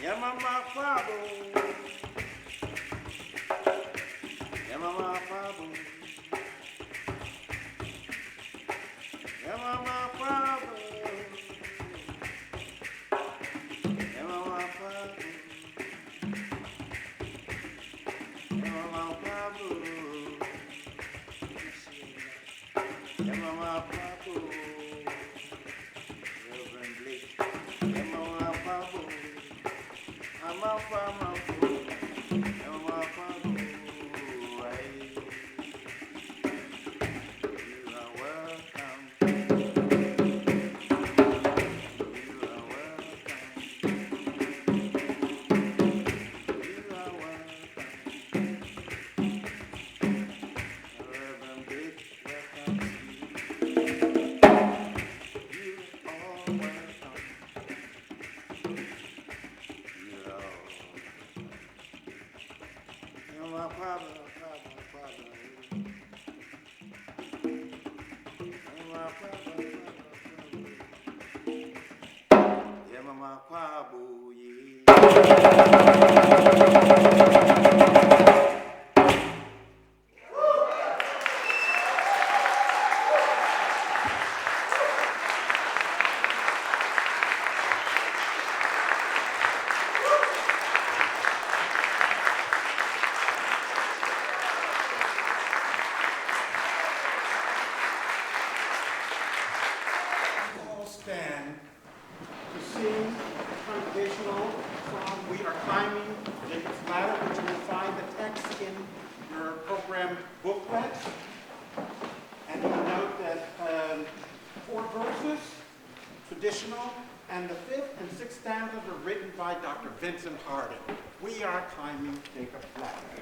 Yamama Fabo. Yamama Fabo. Yamama Fabo. Yamama Fabo. Yamama Fabo. Yamama Fabo. Reverend Blake. Yamama Fabo. I'm a farmer. I'm a farmer. You are welcome. You are welcome. You are welcome. Reverend Blake, welcome to you. You are welcome. You are You're my father, father. You're my father. You're my father, all stand to sing the congregational song, We Are Climbing Jacob's Ladder, which you will find the text in your program booklet. And you'll note that 4 verses, traditional, and the 5th and 6th stanzas are written by Dr. Vincent Harding. We are climbing Jacob's Ladder.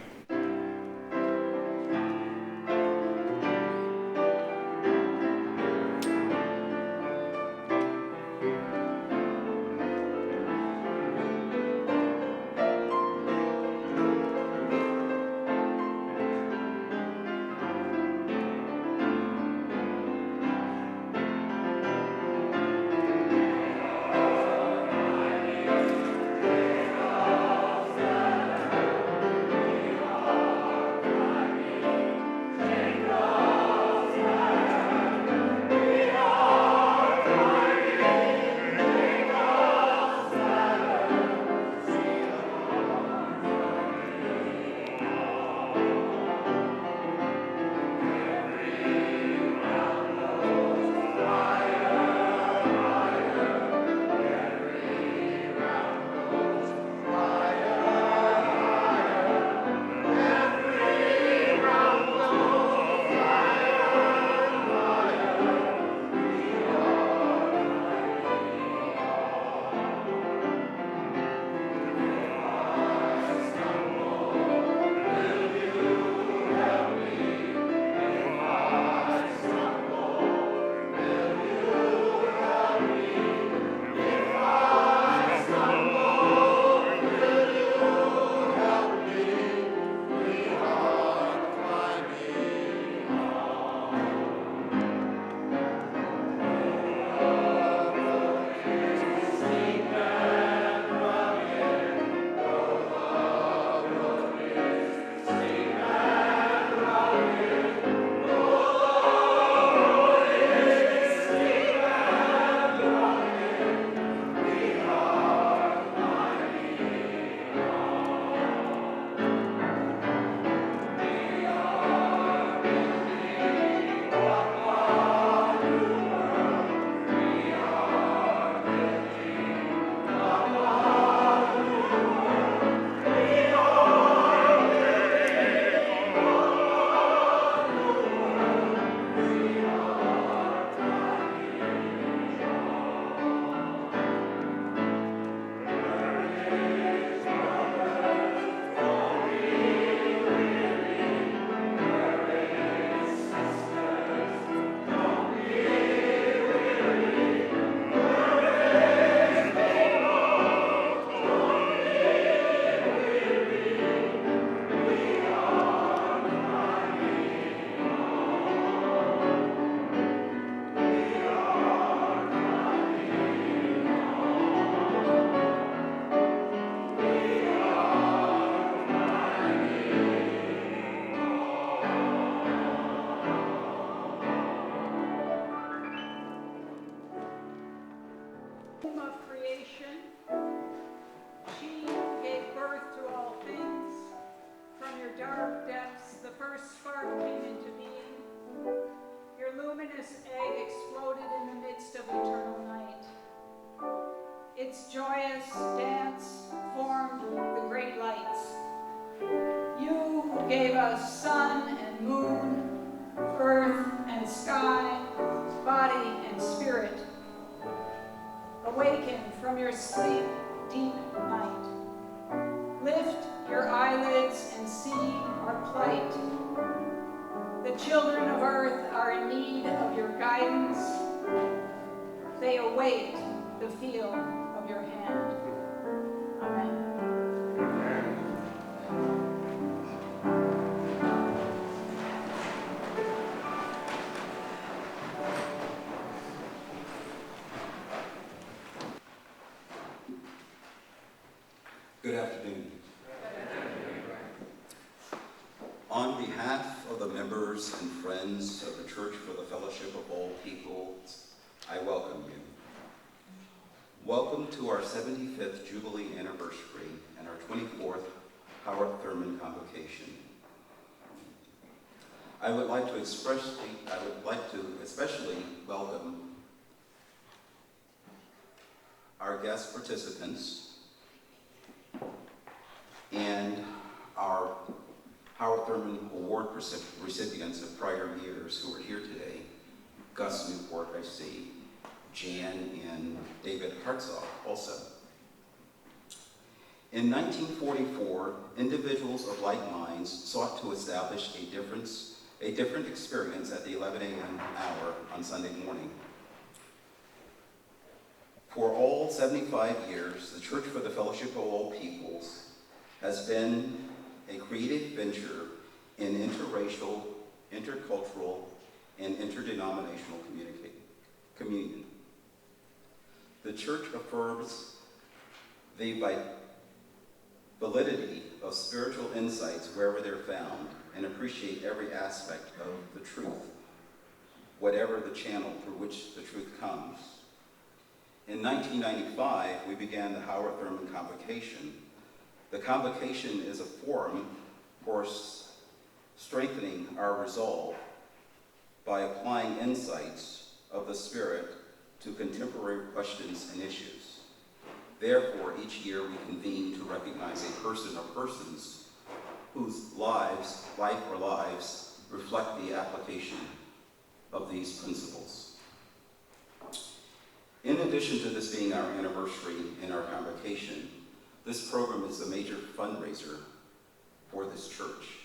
Of creation, she gave birth to all things. From your dark depths, the first spark came into being. Your luminous egg exploded in the midst of eternal night. Its joyous dance formed the great lights. You who gave us sun and moon, earth and sky, body and spirit, awaken from your sleep, deep night. Lift your eyelids and see our plight. The children of earth are in need of your guidance. They await the feel of your hand. Amen. Good afternoon. On behalf of the members and friends of the Church for the Fellowship of All Peoples, I welcome you. Welcome to our 75th Jubilee anniversary and our 24th Howard Thurman Convocation. I would like to especially welcome our guest participants and our Howard Thurman Award recipients of prior years who are here today. Gus Newport, I see, Jan and David Hartzog also. In 1944, individuals of like minds sought to establish a different experience at the 11 a.m. hour on Sunday morning. For all 75 years, the Church for the Fellowship of All Peoples has been a creative venture in interracial, intercultural, and interdenominational communion. The Church affirms the validity of spiritual insights wherever they're found and appreciate every aspect of the truth, whatever the channel through which the truth comes. In 1995, we began the Howard Thurman Convocation. The Convocation is a forum for strengthening our resolve by applying insights of the Spirit to contemporary questions and issues. Therefore, each year we convene to recognize a person or persons whose life or lives, reflect the application of these principles. In addition to this being our anniversary in our convocation, this program is a major fundraiser for this church.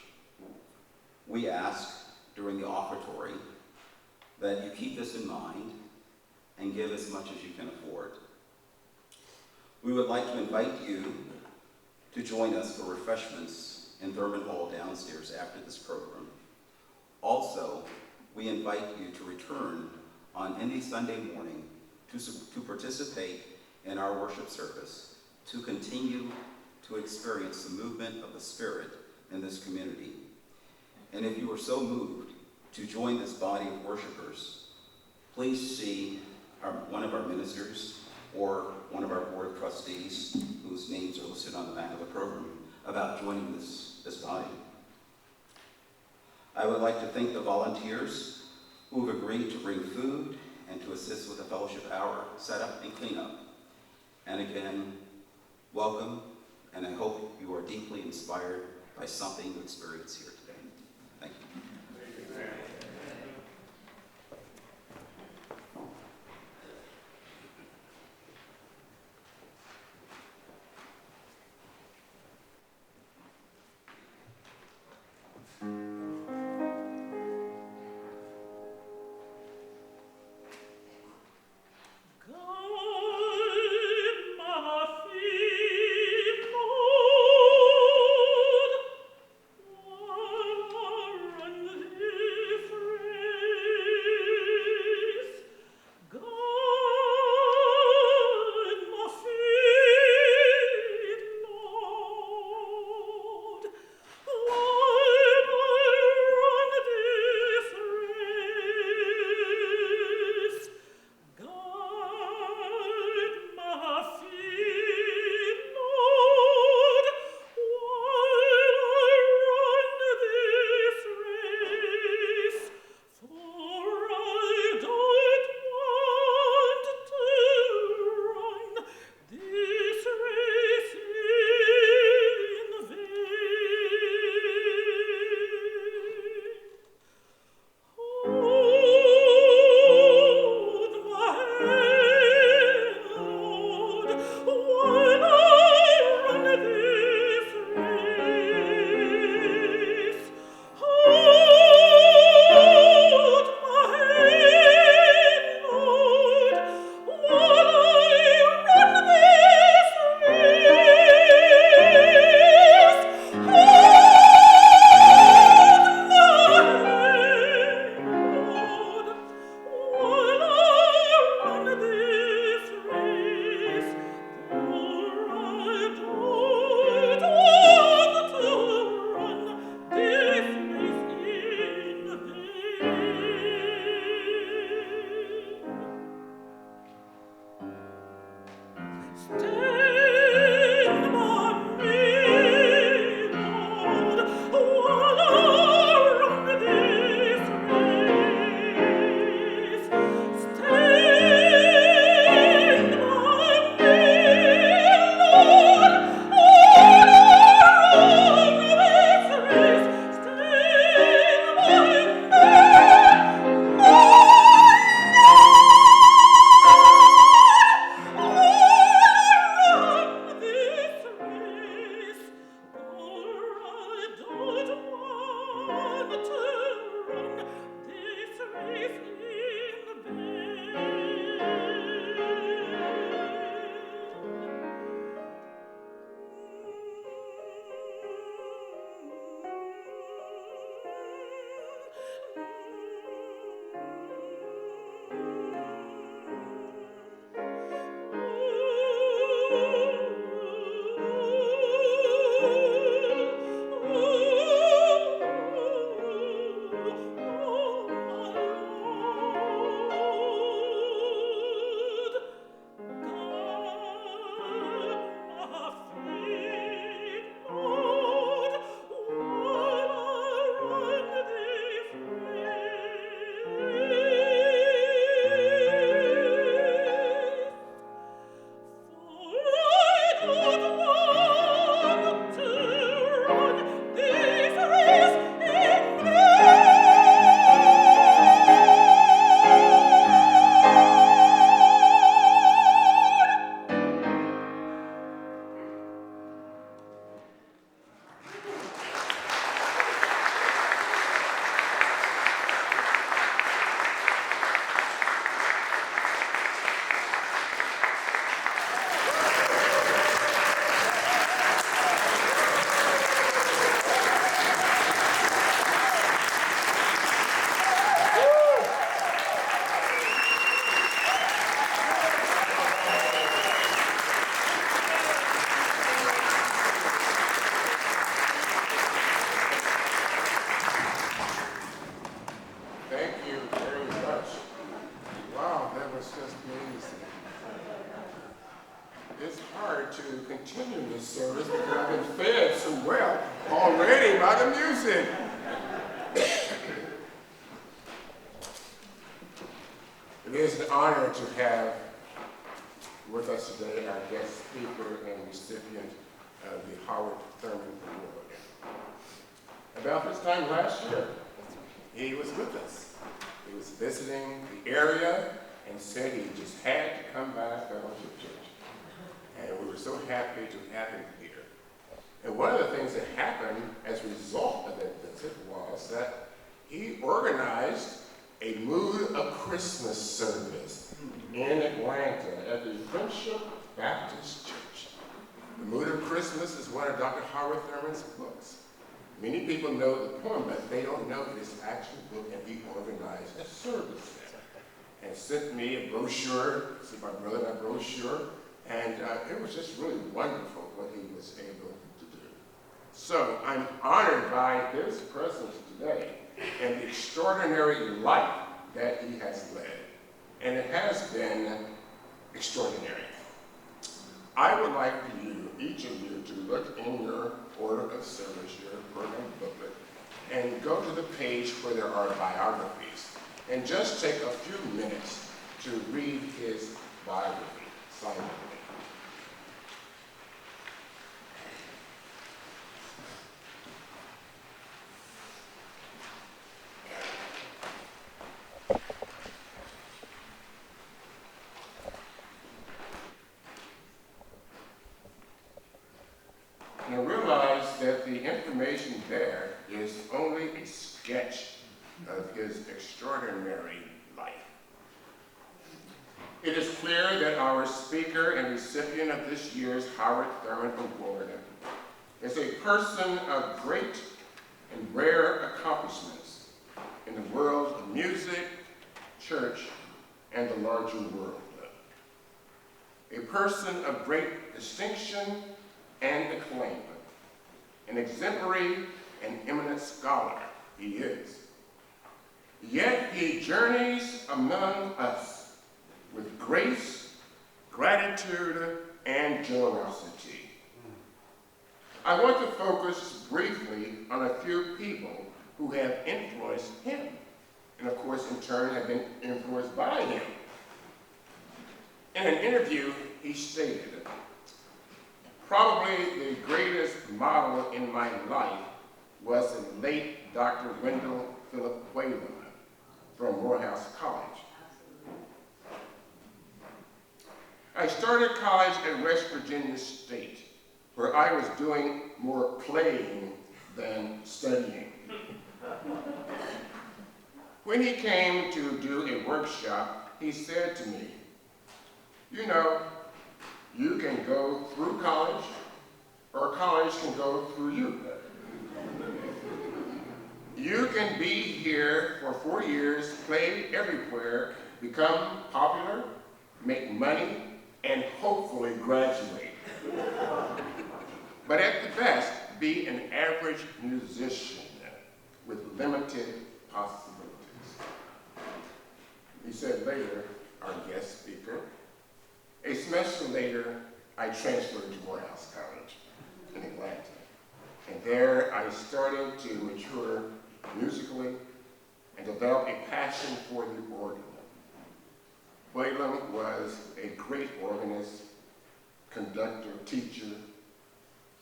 We ask during the offertory that you keep this in mind and give as much as you can afford. We would like to invite you to join us for refreshments in Thurman Hall downstairs after this program. Also, we invite you to return on any Sunday morning to participate in our worship service, to continue to experience the movement of the Spirit in this community. And if you are so moved to join this body of worshipers, please see one of our ministers or one of our board of trustees, whose names are listed on the back of the program, about joining this body. I would like to thank the volunteers who have agreed to bring food and to assist with the fellowship hour setup and cleanup. And again, welcome, and I hope you are deeply inspired by something you experience here today. Thank you. Lord, continue this service because I've been fed so well already by the music. It is an honor to have with us today our guest speaker and recipient of the Howard Thurman Award. About this time last year, he was with us. He was visiting the area and said he just had to come by Fellowship Church. And we were so happy to have him here. And one of the things that happened as a result of that visit was that he organized a Mood of Christmas service in Atlanta at the Friendship Baptist Church. The Mood of Christmas is one of Dr. Howard Thurman's books. Many people know the poem, but they don't know this actual book, and he organized a service there and sent me a brochure, sent my brother a brochure, and it was just really wonderful what he was able to do. So I'm honored by his presence today and the extraordinary life that he has led. And it has been extraordinary. I would like for you, each of you, to look in your order of service, your program booklet, and go to the page where there are biographies, and just take a few minutes to read his biography silently. And I realize that the information there is only a sketch of his extraordinary life. It is clear that our speaker and recipient of this year's Howard Thurman Award is a person of great and rare accomplishments in the world of music, church, and the larger world. A person of great distinction and acclaim, an exemplary and eminent scholar he is. Yet he journeys among us with grace, gratitude, and generosity. I want to focus briefly on a few people who have influenced him, and of course, in turn, have been influenced by him. In an interview, he stated, "Probably the greatest model in my life was the late Dr. Wendell Philip Whalen from Morehouse College. I started college at West Virginia State, where I was doing more playing than studying. When he came to do a workshop, he said to me, 'You know, you can go through college, or college can go through you. You can be here for 4 years, play everywhere, become popular, make money, and hopefully graduate. But at the best, be an average musician with limited possibilities.'" He said later, our guest speaker, "A semester later, I transferred to Morehouse College in Atlanta. And there I started to mature musically and develop a passion for the organ. Whalen was a great organist, conductor, teacher,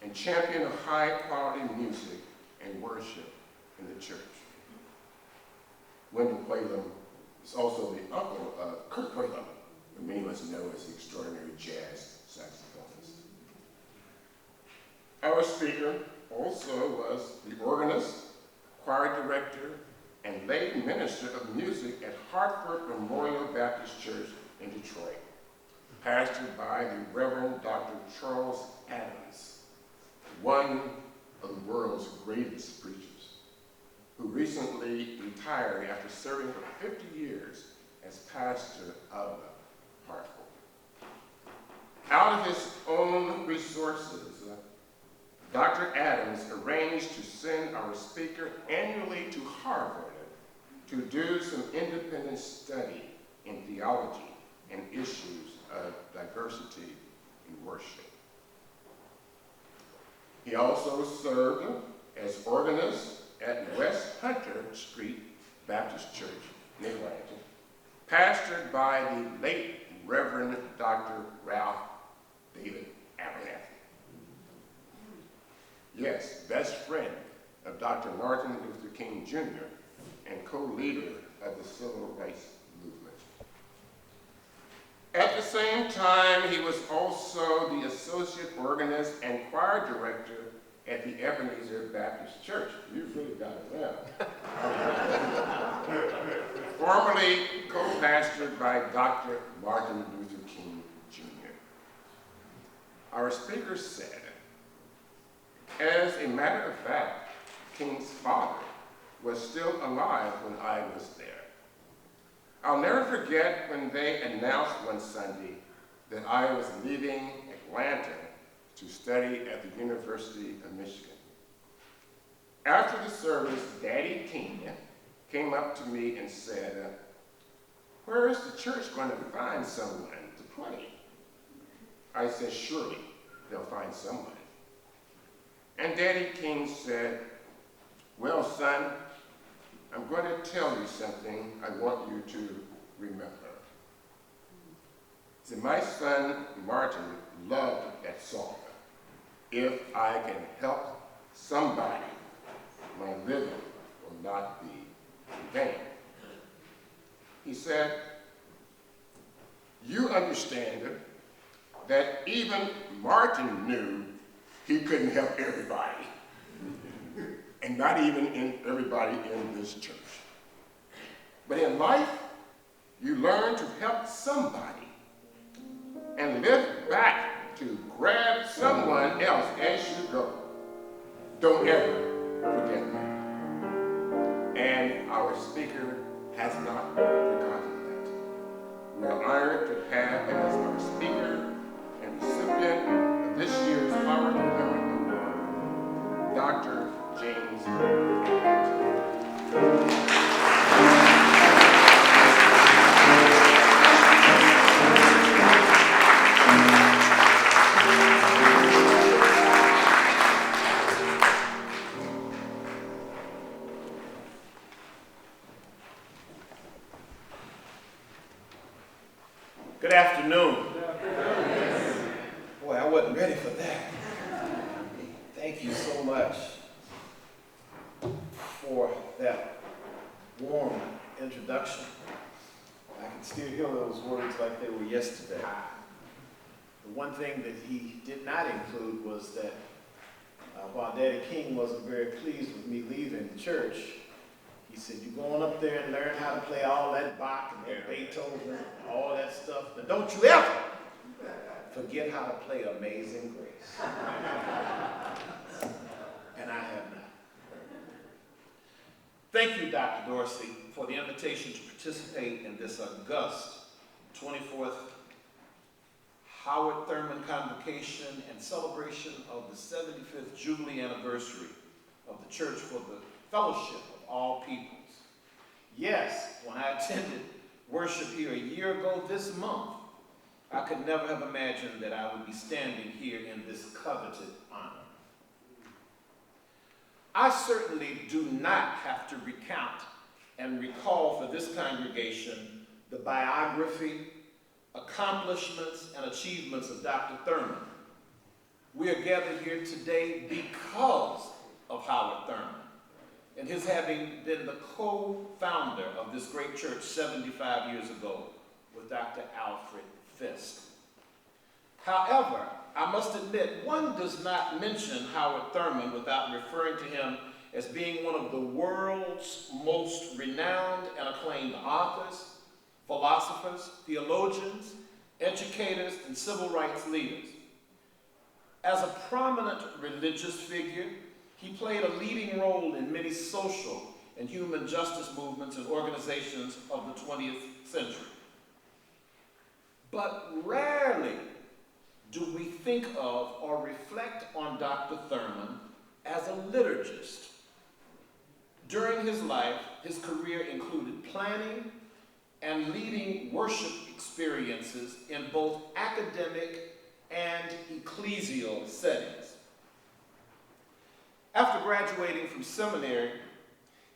and champion of high-quality music and worship in the church. Wendell Whalen is also the uncle of Kurt Whalen, who many of us know as the extraordinary jazz saxophonist. Our speaker also was the organist, choir director, and lay minister of music at Hartford Memorial Baptist Church in Detroit, pastored by the Reverend Dr. Charles Adams, one of the world's greatest preachers, who recently retired after serving for 50 years as pastor of Hartford. Out of his own resources, Dr. Adams arranged to send our speaker annually to Harvard to do some independent study in theology and issues of diversity in worship. He also served as organist at West Hunter Street Baptist Church in Atlanta, pastored by the late Reverend Dr. Ralph David Abernathy. Yes, best friend of Dr. Martin Luther King Jr. and co-leader of the civil rights movement. At the same time, he was also the associate organist and choir director at the Ebenezer Baptist Church. You really got it down. Formerly co-pastored by Dr. Martin Luther King Jr. Our speaker said, "As a matter of fact, King's father was still alive when I was there. I'll never forget when they announced one Sunday that I was leaving Atlanta to study at the University of Michigan. After the service, Daddy King came up to me and said, 'Where is the church going to find someone to play?' I said, 'Surely they'll find someone.' And Daddy King said, 'Well, son, I'm going to tell you something I want you to remember.' He said, 'My son Martin loved that song. If I can help somebody, my living will not be in vain.' He said, 'You understand that even Martin knew he couldn't help everybody, and not even everybody in this church. But in life, you learn to help somebody and lift back to grab someone else as you go. Don't ever forget that.' And our speaker has not forgotten that. We are honored to have as our speaker and recipient of this year's Howard Thurman Award, Dr. James Hammond. wasn't ready for that. Thank you so much for that warm introduction. I can still hear those words like they were yesterday. The one thing that he did not include was that while Daddy King wasn't very pleased with me leaving the church, he said, "You're going up there and learn how to play all that Bach and that Beethoven and all that stuff, but don't you ever forget how to play Amazing Grace." And I have not. Thank you, Dr. Dorsey, for the invitation to participate in this august 24th Howard Thurman Convocation and celebration of the 75th Jubilee anniversary of the Church for the Fellowship of All Peoples. Yes, when I attended worship here a year ago this month, I could never have imagined that I would be standing here in this coveted honor. I certainly do not have to recount and recall for this congregation the biography, accomplishments, and achievements of Dr. Thurman. We are gathered here today because of Howard Thurman and his having been the co-founder of this great church 75 years ago with Dr. Alfred Fisk. However, I must admit, one does not mention Howard Thurman without referring to him as being one of the world's most renowned and acclaimed authors, philosophers, theologians, educators, and civil rights leaders. As a prominent religious figure, he played a leading role in many social and human justice movements and organizations of the 20th century. But rarely do we think of or reflect on Dr. Thurman as a liturgist. During his life, his career included planning and leading worship experiences in both academic and ecclesial settings. After graduating from seminary,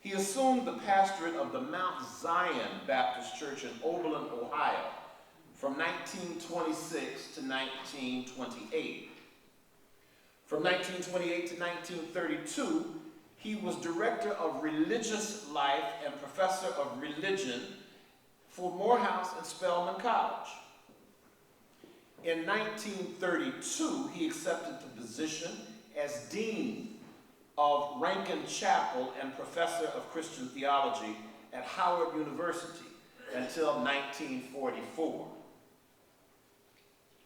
he assumed the pastorate of the Mount Zion Baptist Church in Oberlin, Ohio, from 1926 to 1928. From 1928 to 1932, he was director of religious life and professor of religion for Morehouse and Spelman College. In 1932, he accepted the position as dean of Rankin Chapel and professor of Christian theology at Howard University until 1944.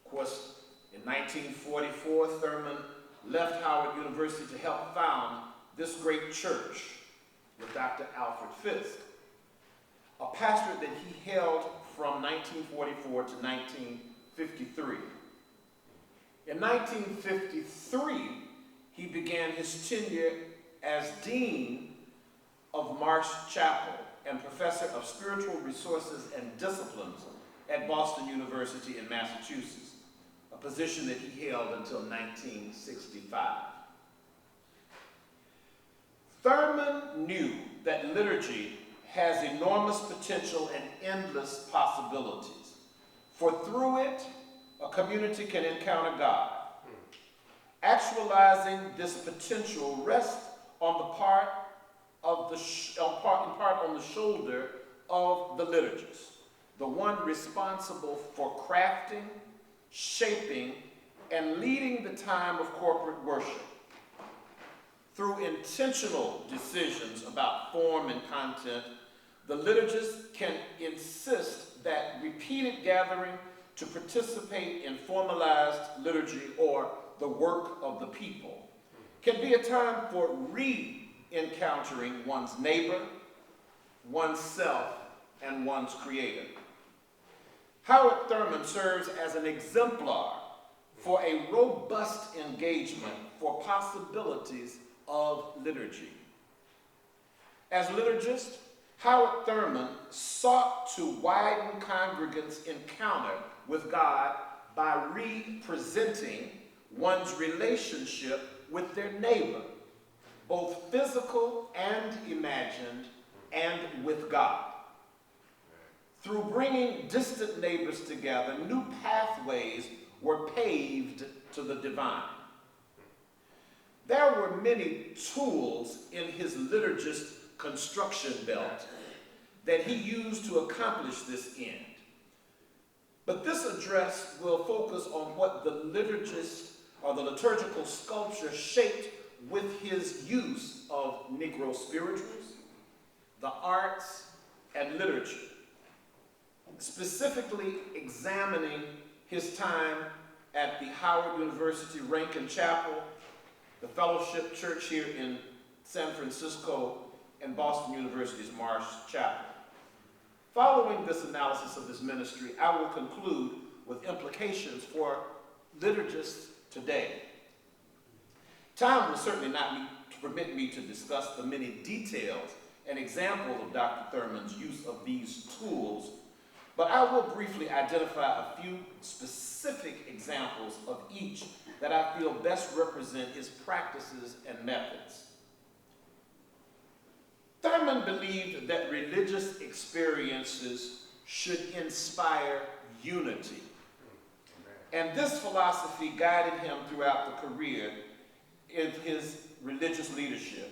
Of course, in 1944, Thurman left Howard University to help found this great church with Dr. Alfred Fisk, a pastorate that he held from 1944 to 1953. In 1953, he began his tenure as dean of Marsh Chapel and professor of spiritual resources and disciplines at Boston University in Massachusetts, a position that he held until 1965. Thurman knew that liturgy has enormous potential and endless possibilities, for through it, a community can encounter God. Actualizing this potential rests on the part of the on the shoulder of the liturgist, the one responsible for crafting, shaping, and leading the time of corporate worship. Through intentional decisions about form and content, the liturgist can insist that repeated gathering to participate in formalized liturgy or the work of the people can be a time for re-encountering one's neighbor, oneself, and one's creator. Howard Thurman serves as an exemplar for a robust engagement for possibilities of liturgy. As liturgist, Howard Thurman sought to widen congregants' encounter with God by representing one's relationship with their neighbor, both physical and imagined, and with God. Through bringing distant neighbors together, new pathways were paved to the divine. There were many tools in his liturgist construction belt that he used to accomplish this end. But this address will focus on what the liturgist or the liturgical sculpture shaped with his use of Negro spirituals, the arts, and literature, specifically examining his time at the Howard University Rankin Chapel, the Fellowship Church here in San Francisco, and Boston University's Marsh Chapel. Following this analysis of his ministry, I will conclude with implications for liturgists today. Time will certainly not permit me to discuss the many details and examples of Dr. Thurman's use of these tools, but I will briefly identify a few specific examples of each that I feel best represent his practices and methods. Thurman believed that religious experiences should inspire unity. And this philosophy guided him throughout the career in his religious leadership.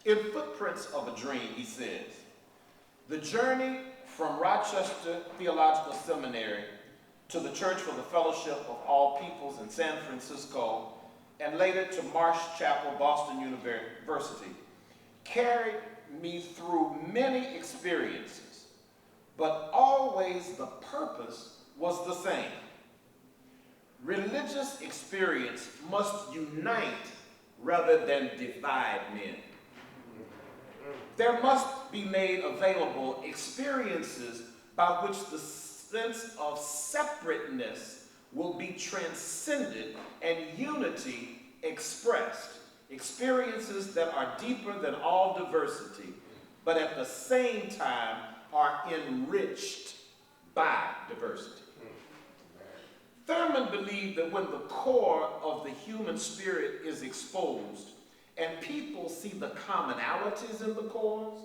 In Footprints of a Dream, he says, "The journey from Rochester Theological Seminary to the Church for the Fellowship of All Peoples in San Francisco, and later to Marsh Chapel, Boston University, carried me through many experiences, but always the purpose was the same. Religious experience must unite rather than divide men. There must be made available experiences by which the sense of separateness will be transcended and unity expressed. Experiences that are deeper than all diversity, but at the same time are enriched by diversity." Thurman believed that when the core of the human spirit is exposed and people see the commonalities in the cores,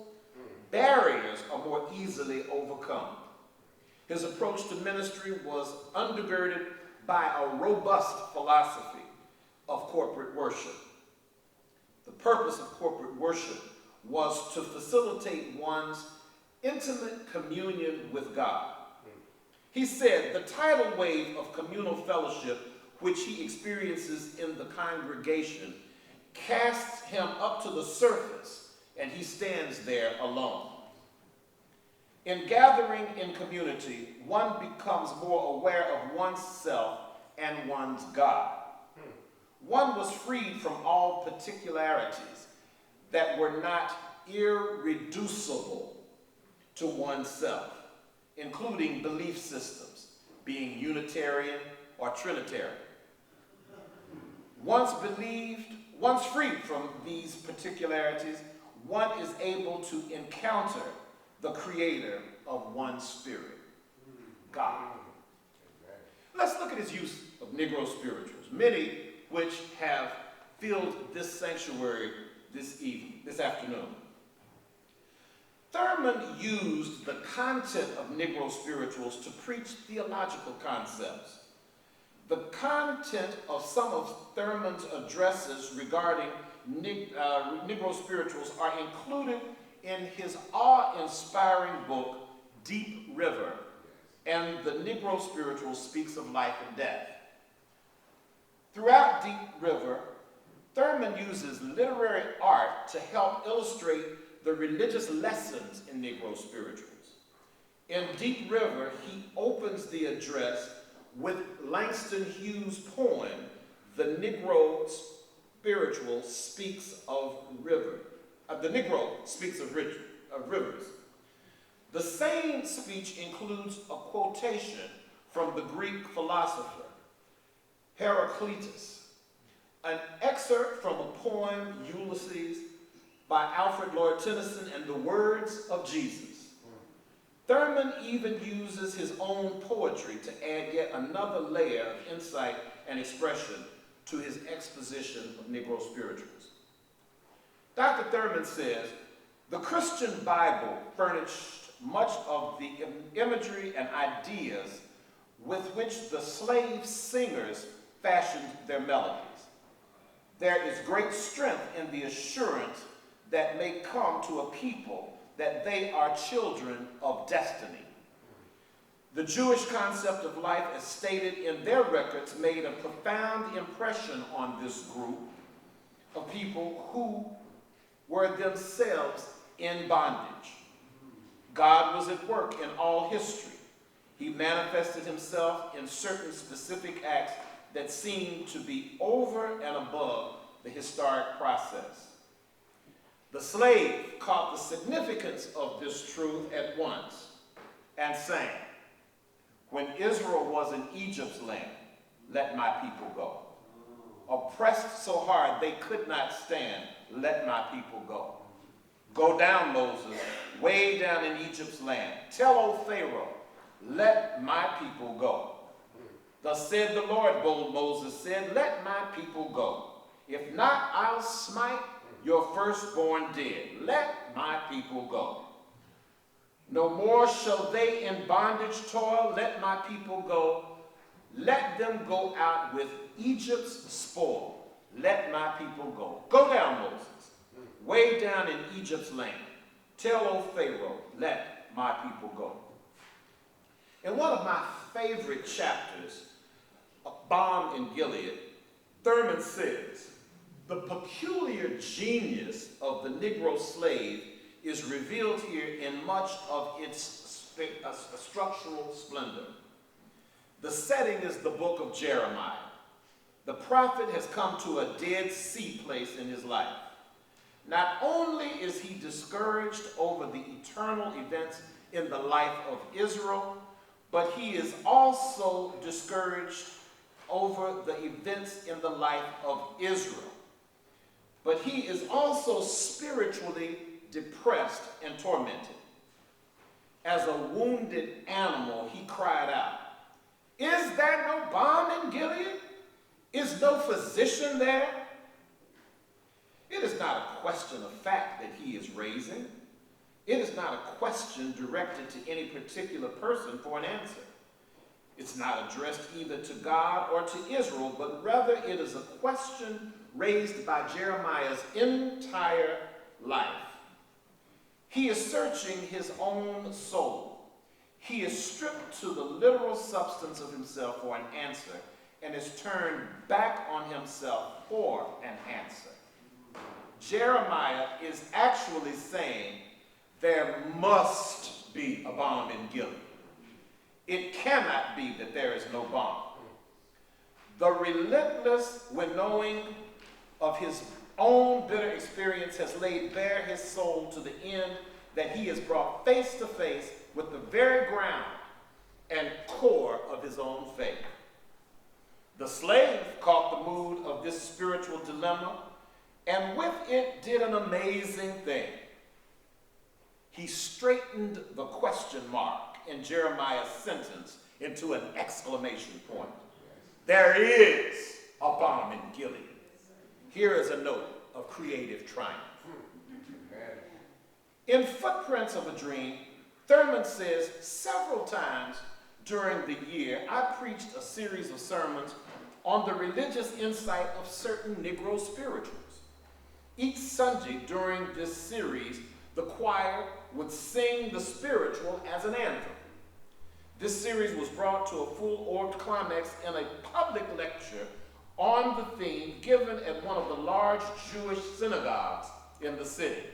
barriers are more easily overcome. His approach to ministry was undergirded by a robust philosophy of corporate worship. The purpose of corporate worship was to facilitate one's intimate communion with God. He said the tidal wave of communal fellowship which he experiences in the congregation casts him up to the surface, and he stands there alone. In gathering in community, one becomes more aware of oneself and one's God. One was freed from all particularities that were not irreducible to oneself, including belief systems, being Unitarian or Trinitarian. Once freed from these particularities, one is able to encounter the creator of one's spirit, God. Let's look at his use of Negro spirituals, many which have filled this sanctuary this afternoon. Thurman used the content of Negro spirituals to preach theological concepts. The content of some of Thurman's addresses regarding Negro spirituals are included in his awe-inspiring book, Deep River, and the Negro spiritual speaks of life and death. Throughout Deep River, Thurman uses literary art to help illustrate the religious lessons in Negro spirituals. In Deep River, he opens the address with Langston Hughes' poem, "The Negro Spiritual Speaks of River." The Negro speaks of rivers. The same speech includes a quotation from the Greek philosopher Heraclitus, an excerpt from a poem, Ulysses, by Alfred Lord Tennyson, and the words of Jesus. Thurman even uses his own poetry to add yet another layer of insight and expression to his exposition of Negro spirituals. Dr. Thurman says, the Christian Bible furnished much of the imagery and ideas with which the slave singers fashioned their melodies. There is great strength in the assurance that may come to a people that they are children of destiny. The Jewish concept of life, as stated in their records, made a profound impression on this group of people who were themselves in bondage. God was at work in all history. He manifested himself in certain specific acts that seemed to be over and above the historic process. The slave caught the significance of this truth at once and sang, "When Israel was in Egypt's land, let my people go. Oppressed so hard they could not stand, let my people go. Go down, Moses, way down in Egypt's land. Tell old Pharaoh, let my people go. Thus said the Lord," bold Moses said, "let my people go. If not, I'll smite your firstborn dead. Let my people go. No more shall they in bondage toil. Let my people go. Let them go out with Egypt's spoil. Let my people go. Go down, Moses, way down in Egypt's land. Tell old Pharaoh, let my people go." In one of my favorite chapters, A Bomb in Gilead, Thurman says, "The peculiar genius of the Negro slave is revealed here in much of its structural splendor. The setting is the book of Jeremiah. The prophet has come to a Dead Sea place in his life. Not only is he discouraged over the eternal events in the life of Israel, but he is also discouraged over the events in the life of Israel. But he is also spiritually depressed and tormented. As a wounded animal, he cried out, "Is there no balm in Gilead? Is no physician there?" It is not a question of fact that he is raising. It is not a question directed to any particular person for an answer. It's not addressed either to God or to Israel, but rather it is a question raised by Jeremiah's entire life. He is searching his own soul. He is stripped to the literal substance of himself for an answer and is turned back on himself for an answer. Jeremiah is actually saying there must be a balm in Gilead. It cannot be that there is no balm. The relentless winnowing of his own bitter experience has laid bare his soul to the end that he is brought face to face with the very ground and core of his own faith. The slave caught the mood of this spiritual dilemma and with it did an amazing thing. He straightened the question mark in Jeremiah's sentence into an exclamation point. There is a balm in Gilead. Here is a note of creative triumph. In Footprints of a Dream, Thurman says, "Several times during the year, I preached a series of sermons on the religious insight of certain Negro spirituals. Each Sunday during this series, the choir would sing the spiritual as an anthem. This series was brought to a full-orbed climax in a public lecture on the theme given at one of the large Jewish synagogues in the city.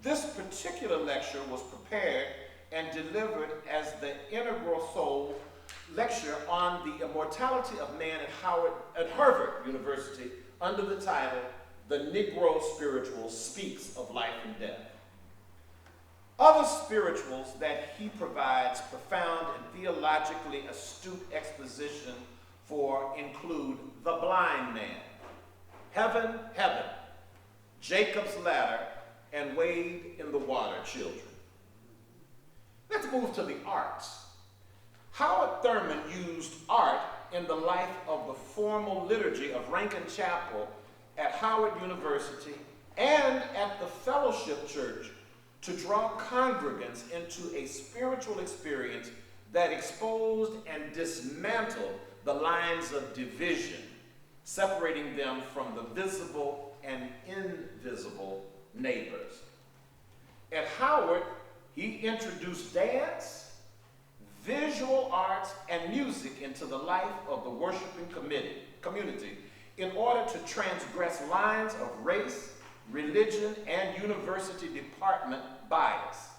This particular lecture was prepared and delivered as the Integral Soul lecture on the immortality of man at Harvard University under the title, The Negro Spiritual Speaks of Life and Death. Other spirituals that he provides profound and theologically astute exposition for include The Blind Man, Heaven, Heaven, Jacob's Ladder, and Wade in the Water Children. Let's move to the arts. Howard Thurman used art in the life of the formal liturgy of Rankin Chapel at Howard University and at the Fellowship Church to draw congregants into a spiritual experience that exposed and dismantled the lines of division, separating them from the visible and invisible neighbors. At Howard, he introduced dance, visual arts, and music into the life of the worshiping community in order to transgress lines of race, religion, and university department bias.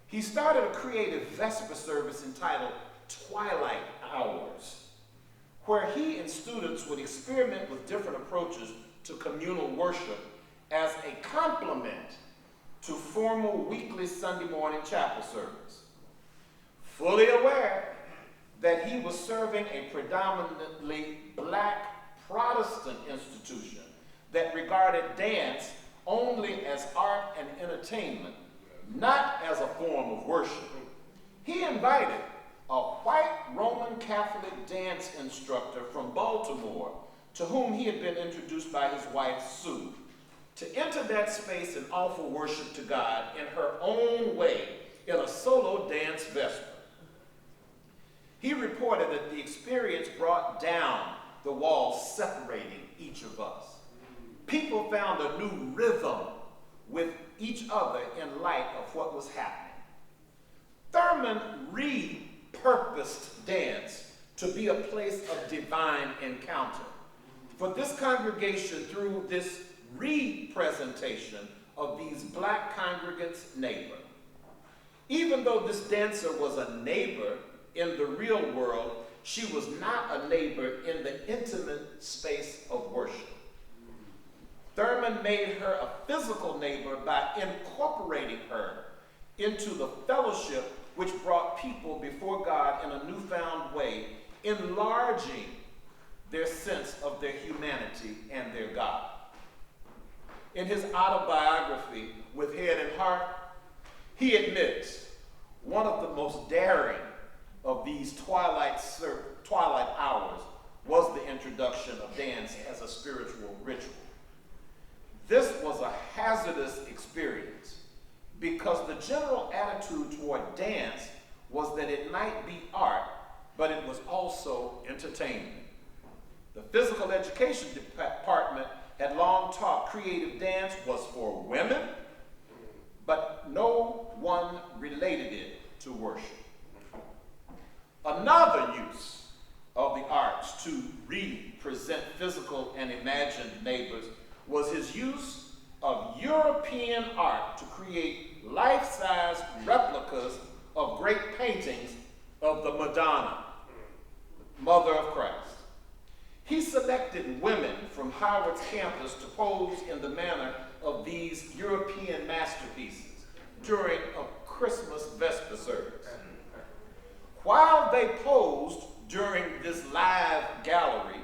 He started a creative Vesper service entitled Twilight Hours, where he and students would experiment with different approaches to communal worship as a complement to formal weekly Sunday morning chapel service. Fully aware that he was serving a predominantly black Protestant institution that regarded dance only as art and entertainment, not as a form of worship, he invited a white Roman Catholic dance instructor from Baltimore, to whom he had been introduced by his wife, Sue, to enter that space and offer worship to God in her own way in a solo dance vesper. He reported that the experience brought down the walls separating each of us. People found a new rhythm with each other in light of what was happening. Thurman repurposed dance to be a place of divine encounter. For this congregation, through this representation of these black congregants' neighbor. Even though this dancer was a neighbor in the real world, she was not a neighbor in the intimate space of worship. Thurman made her a physical neighbor by incorporating her into the fellowship which brought people before God in a newfound way, enlarging their sense of their humanity and their God. In his autobiography, With Head and Heart, he admits one of the most daring of these twilight hours was the introduction of dance as a spiritual ritual. This was a hazardous experience because the general attitude toward dance was that it might be art, but it was also entertainment. The physical education department had long taught creative dance was for women, but no one related it to worship. Another use of the arts to represent physical and imagined neighbors was his use of European art to create life-size replicas of great paintings of the Madonna, Mother of Christ. He selected women from Howard's campus to pose in the manner of these European masterpieces during a Christmas Vesper service. While they posed during this live gallery,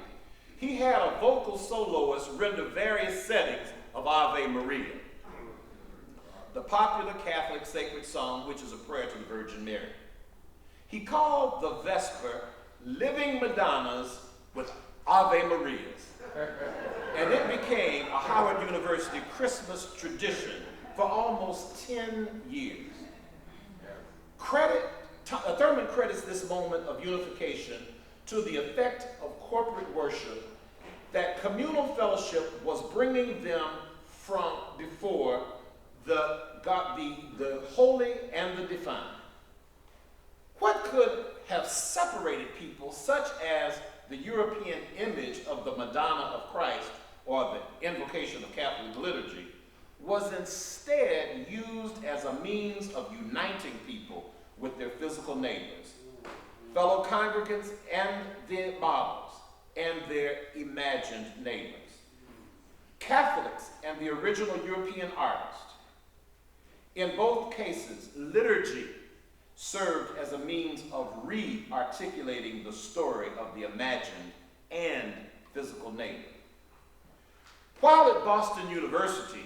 he had a vocal soloist render various settings of Ave Maria, the popular Catholic sacred song, which is a prayer to the Virgin Mary. He called the Vesper Living Madonnas with Ave Marias, and it became a Howard University Christmas tradition for almost 10 years. Thurman credits this moment of unification to the effect of corporate worship that communal fellowship was bringing them from before the holy and the divine. What could have separated people such as the European image of the Madonna of Christ, or the invocation of Catholic liturgy, was instead used as a means of uniting people with their physical neighbors, fellow congregants, and their models, and their imagined neighbors. Catholics and the original European artist. In both cases, liturgy served as a means of re-articulating the story of the imagined and physical neighbor. While at Boston University,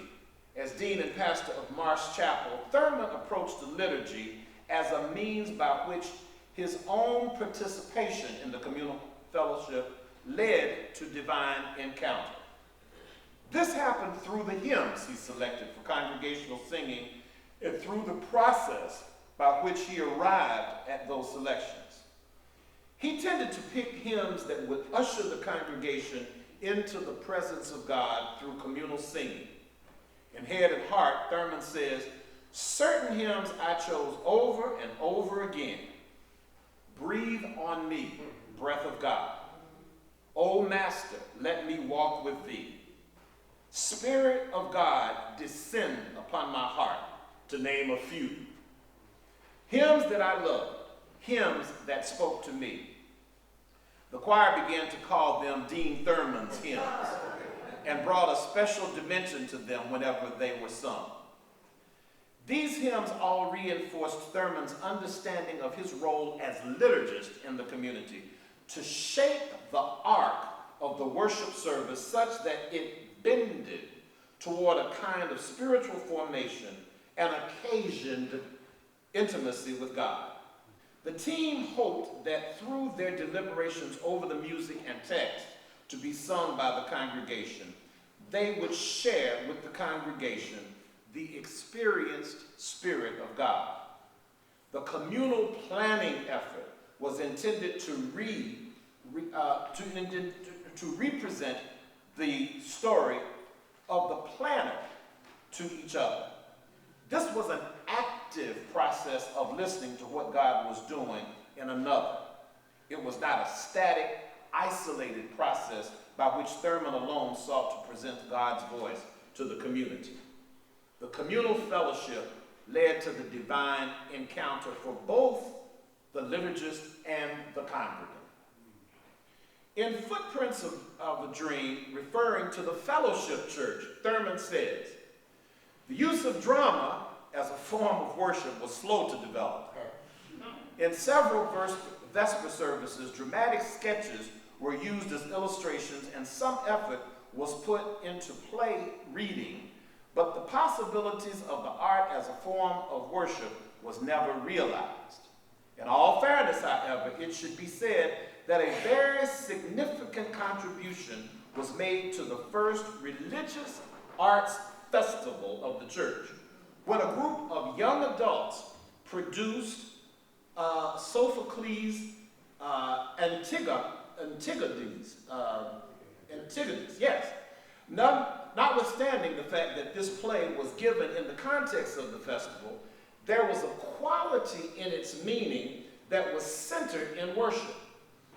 as dean and pastor of Marsh Chapel, Thurman approached the liturgy as a means by which his own participation in the communal fellowship led to divine encounter. This happened through the hymns he selected for congregational singing and through the process by which he arrived at those selections. He tended to pick hymns that would usher the congregation into the presence of God through communal singing. In Head and Heart, Thurman says, certain hymns I chose over and over again. Breathe on me, breath of God. O Master, let me walk with thee. Spirit of God, descend upon my heart, to name a few. Hymns that I loved, hymns that spoke to me. The choir began to call them Dean Thurman's hymns and brought a special dimension to them whenever they were sung. These hymns all reinforced Thurman's understanding of his role as liturgist in the community to shape the arc of the worship service such that it bended toward a kind of spiritual formation and occasioned intimacy with God. The team hoped that through their deliberations over the music and text to be sung by the congregation, they would share with the congregation the experienced Spirit of God. The communal planning effort was intended to represent the story of the planner to each other. This was an active process of listening to what God was doing in another. It was not a static, isolated process by which Thurman alone sought to present God's voice to the community. The communal fellowship led to the divine encounter for both the liturgist and the congregant. In Footprints of a Dream, referring to the fellowship church, Thurman says, the use of drama as a form of worship was slow to develop. In several Vesper services, dramatic sketches were used as illustrations and some effort was put into play reading, but the possibilities of the art as a form of worship was never realized. In all fairness, however, it should be said that a very significant contribution was made to the first religious arts festival of the church, when a group of young adults produced Sophocles' Antigones, yes. Notwithstanding the fact that this play was given in the context of the festival, there was a quality in its meaning that was centered in worship.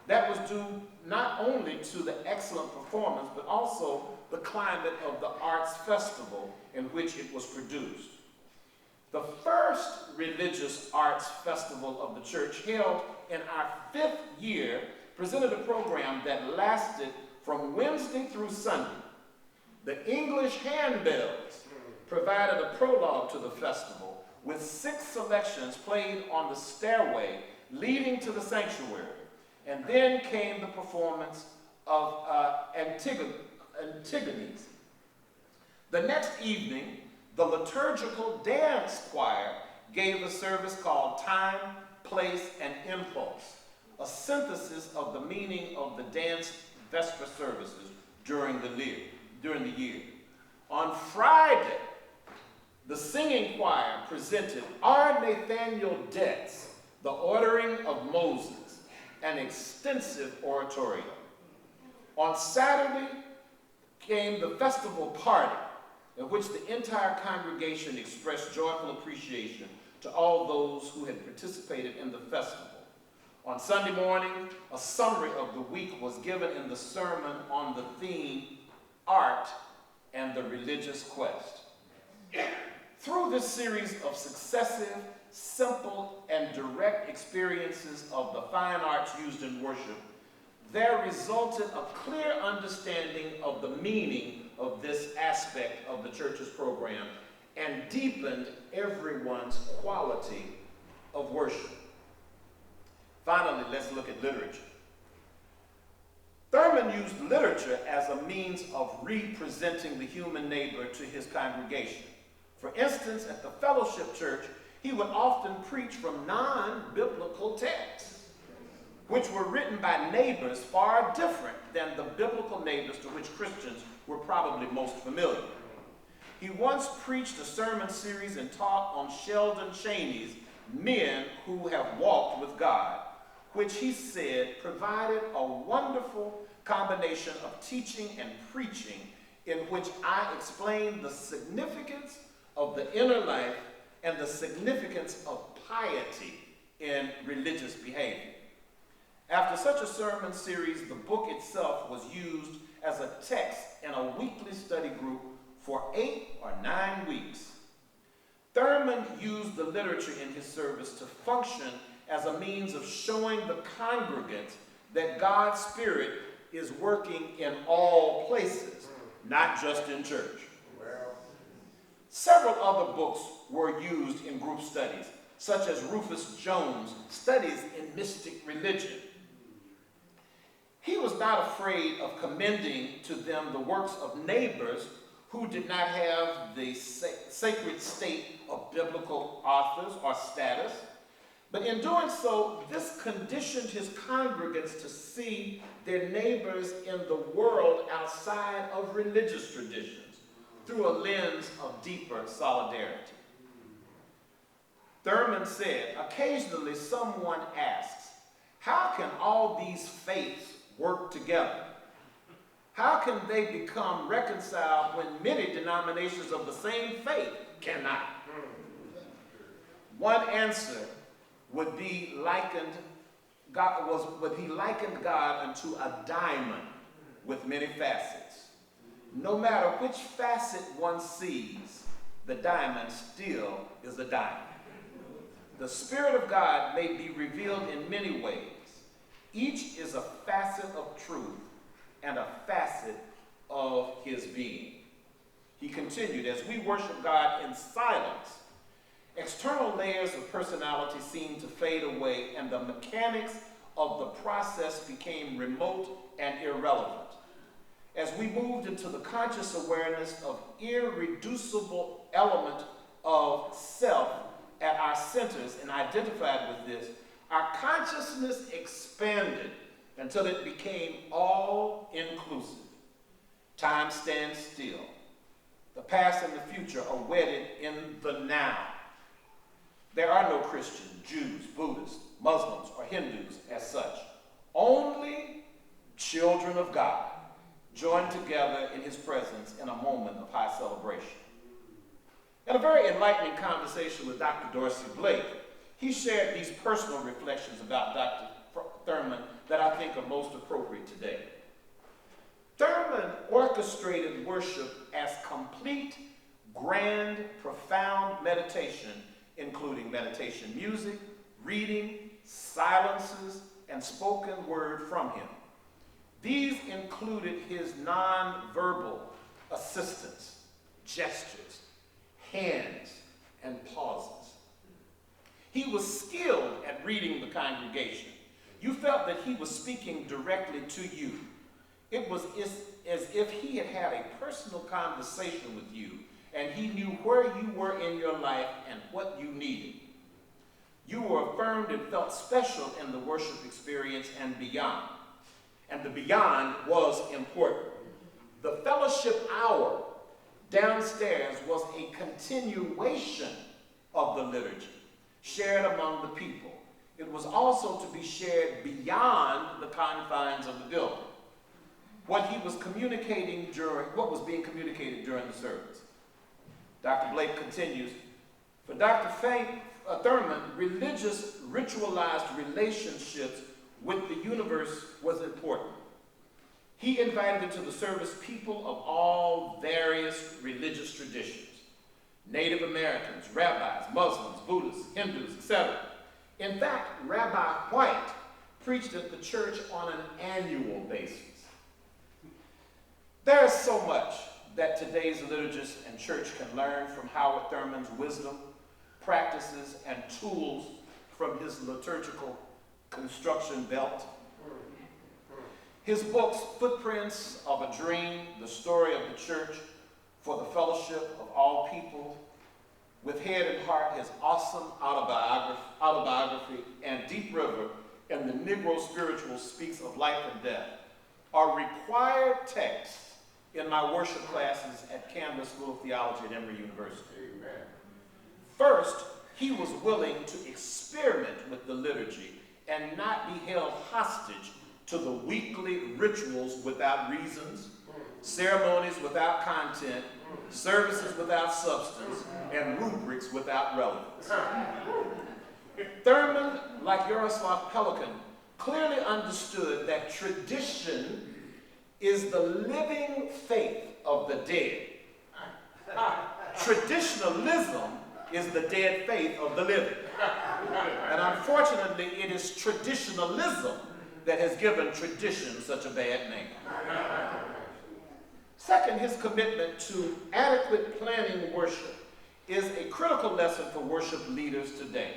That was due not only to the excellent performance, but also the climate of the arts festival in which it was produced. The first religious arts festival of the church, held in our 5th year, presented a program that lasted from Wednesday through Sunday. The English handbells provided a prologue to the festival with 6 selections played on the stairway leading to the sanctuary. And then came the performance of Antigones. The next evening, the liturgical dance choir gave a service called Time, Place, and Impulse, a synthesis of the meaning of the dance Vesper services during the year. On Friday, the singing choir presented R. Nathaniel Detz, The Ordering of Moses, an extensive oratorio. On Saturday came the festival party, in which the entire congregation expressed joyful appreciation to all those who had participated in the festival. On Sunday morning, a summary of the week was given in the sermon on the theme, Art and the Religious Quest. Through this series of successive, simple, and direct experiences of the fine arts used in worship, there resulted a clear understanding of the meaning of this aspect of the church's program and deepened everyone's quality of worship. Finally, let's look at literature. Thurman used literature as a means of representing the human neighbor to his congregation. For instance, at the fellowship church, he would often preach from non-biblical texts, which were written by neighbors far different than the biblical neighbors to which Christians were probably most familiar. He once preached a sermon series and taught on Sheldon Chaney's Men Who Have Walked with God, which he said provided a wonderful combination of teaching and preaching in which I explained the significance of the inner life and the significance of piety in religious behavior. After such a sermon series, the book itself was used as a text in a weekly study group for 8 or 9 weeks. Thurman used the literature in his service to function as a means of showing the congregants that God's Spirit is working in all places, not just in church. Several other books were used in group studies, such as Rufus Jones' Studies in Mystic Religion. He was not afraid of commending to them the works of neighbors who did not have the sacred state of biblical authors or status. But in doing so, this conditioned his congregants to see their neighbors in the world outside of religious traditions through a lens of deeper solidarity. Thurman said, occasionally someone asks, how can all these faiths work together? How can they become reconciled when many denominations of the same faith cannot? One answer would be likened God unto a diamond with many facets. No matter which facet one sees, the diamond still is a diamond. The Spirit of God may be revealed in many ways. Each is a facet of truth and a facet of his being. He continued, as we worship God in silence, external layers of personality seemed to fade away, and the mechanics of the process became remote and irrelevant. As we moved into the conscious awareness of irreducible element of self at our centers and identified with this, our consciousness expanded until it became all-inclusive. Time stands still. The past and the future are wedded in the now. There are no Christians, Jews, Buddhists, Muslims, or Hindus as such. Only children of God joined together in his presence in a moment of high celebration. In a very enlightening conversation with Dr. Dorsey Blake, he shared these personal reflections about Dr. Thurman that I think are most appropriate today. Thurman orchestrated worship as complete, grand, profound meditation, including meditation music, reading, silences, and spoken word from him. These included his non-verbal assistance, gestures, hands, and pauses. He was skilled at reading the congregation. You felt that he was speaking directly to you. It was as if he had had a personal conversation with you, and he knew where you were in your life and what you needed. You were affirmed and felt special in the worship experience and beyond. And the beyond was important. The fellowship hour downstairs was a continuation of the liturgy, shared among the people. It was also to be shared beyond the confines of the building. What was being communicated during the service. Dr. Blake continues, for Dr. Thurman, religious, ritualized relationships with the universe was important. He invited into the service people of all various religious traditions, Native Americans, rabbis, Muslims, Buddhists, Hindus, etc. In fact, Rabbi White preached at the church on an annual basis. There is so much that today's liturgists and church can learn from Howard Thurman's wisdom, practices, and tools from his liturgical construction belt. His books, Footprints of a Dream, The Story of the Church for the Fellowship of All People, With Head and Heart, his awesome autobiography, and Deep River and the Negro Spiritual Speaks of Life and Death, are required texts in my worship classes at Canvas School of Theology at Emory University. Amen. First, he was willing to experiment with the liturgy and not be held hostage to the weekly rituals without reasons, ceremonies without content, services without substance, and rubrics without relevance. Thurman, like Yaroslav Pelikan, clearly understood that tradition is the living faith of the dead. Traditionalism is the dead faith of the living. And unfortunately, it is traditionalism that has given tradition such a bad name. Second, his commitment to adequate planning worship is a critical lesson for worship leaders today.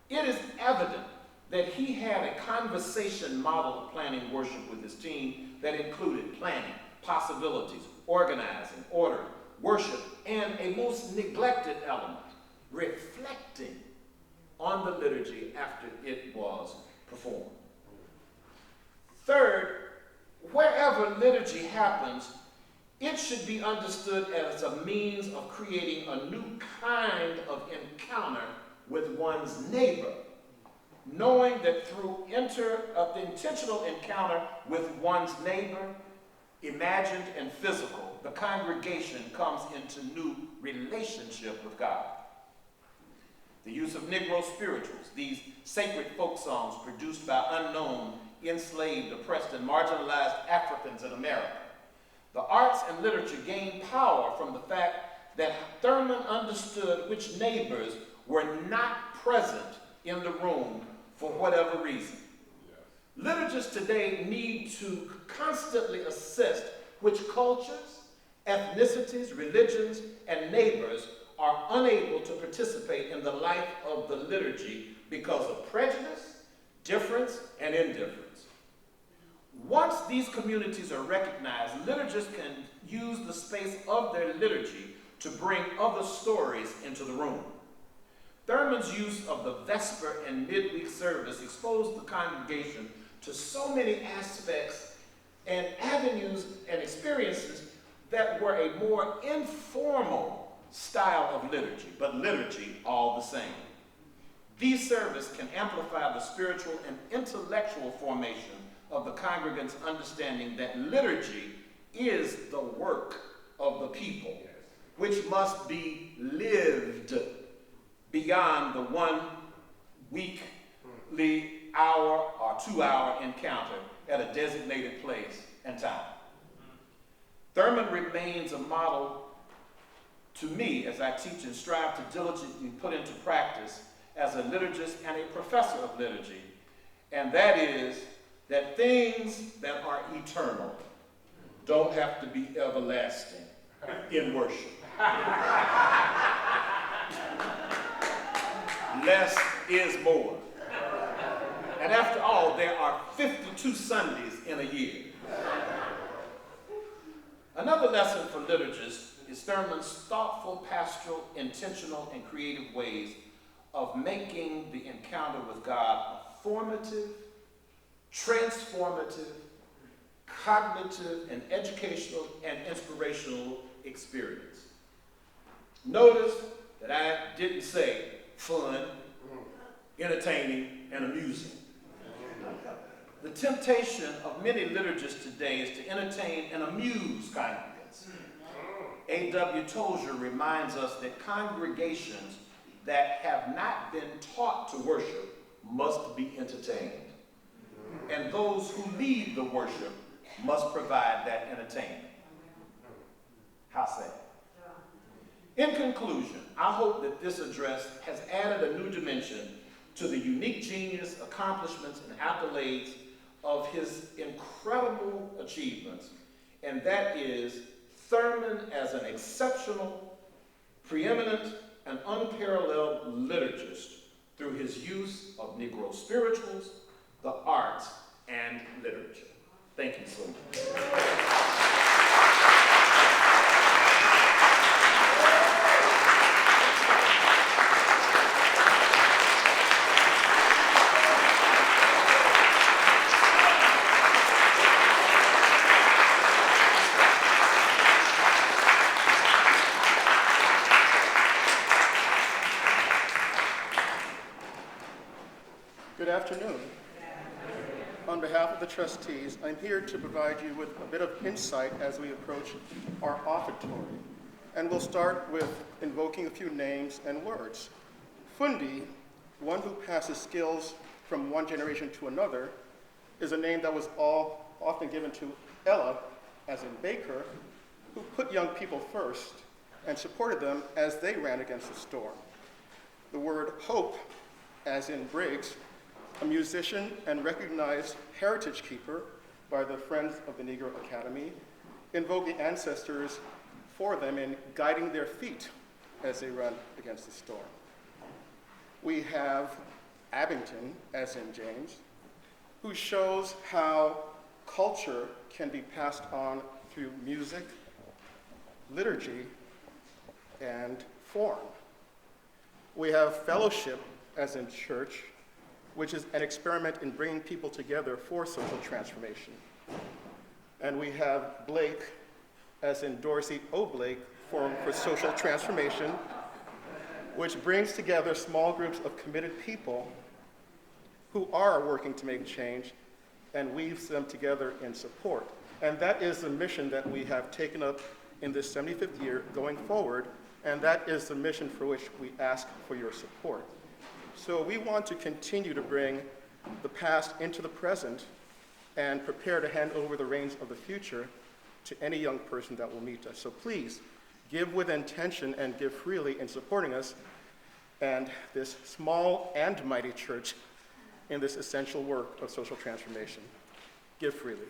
It is evident that he had a conversation model of planning worship with his team that included planning, possibilities, organizing, ordering, worship, and a most neglected element, reflecting on the liturgy after it was performed. Third, wherever liturgy happens, it should be understood as a means of creating a new kind of encounter with one's neighbor, knowing that through the intentional encounter with one's neighbor, imagined and physical, the congregation comes into new relationship with God. The use of Negro spirituals, these sacred folk songs produced by unknown, enslaved, oppressed, and marginalized Africans in America. The arts and literature gained power from the fact that Thurman understood which neighbors were not present in the room for whatever reason. Liturgists today need to constantly assess which cultures, ethnicities, religions, and neighbors are unable to participate in the life of the liturgy because of prejudice, difference, and indifference. Once these communities are recognized, liturgists can use the space of their liturgy to bring other stories into the room. Thurman's use of the Vesper and midweek service exposed the congregation to so many aspects and avenues and experiences that were a more informal style of liturgy, but liturgy all the same. These services can amplify the spiritual and intellectual formation of the congregants' understanding that liturgy is the work of the people, which must be lived beyond the 1 weekly hour or 2-hour encounter at a designated place and time. Thurman remains a model to me as I teach and strive to diligently put into practice as a liturgist and a professor of liturgy, and that is that things that are eternal don't have to be everlasting in worship. Less is more. And after all, there are 52 Sundays in a year. Another lesson for liturgists is Thurman's thoughtful, pastoral, intentional, and creative ways of making the encounter with God a formative, transformative, cognitive, and educational and inspirational experience. Notice that I didn't say fun, entertaining, and amusing. The temptation of many liturgists today is to entertain and amuse congregants. A.W. Tozier reminds us that congregations that have not been taught to worship must be entertained. And those who lead the worship must provide that entertainment. How sad. In conclusion, I hope that this address has added a new dimension to the unique genius, accomplishments, and accolades of his incredible achievements, and that is Thurman as an exceptional, preeminent, and unparalleled liturgist through his use of Negro spirituals, the arts, and literature. Thank you so much. Good afternoon. the trustees, I'm here to provide you with a bit of insight as we approach our offertory. And we'll start with invoking a few names and words. Fundi, one who passes skills from one generation to another, is a name that was often given to Ella, as in baker, who put young people first and supported them as they ran against the storm. The word hope, as in Briggs, a musician and recognized heritage keeper by the Friends of the Negro Academy, invoked the ancestors for them in guiding their feet as they run against the storm. We have Abington, as in James, who shows how culture can be passed on through music, liturgy, and form. We have fellowship, as in church, which is an experiment in bringing people together for social transformation. And we have Blake, as in Dorsey O. Blake, Forum for Social Transformation, which brings together small groups of committed people who are working to make change and weaves them together in support. And that is the mission that we have taken up in this 75th year going forward, and that is the mission for which we ask for your support. So we want to continue to bring the past into the present and prepare to hand over the reins of the future to any young person that will meet us. So please, give with intention and give freely in supporting us and this small and mighty church in this essential work of social transformation. Give freely.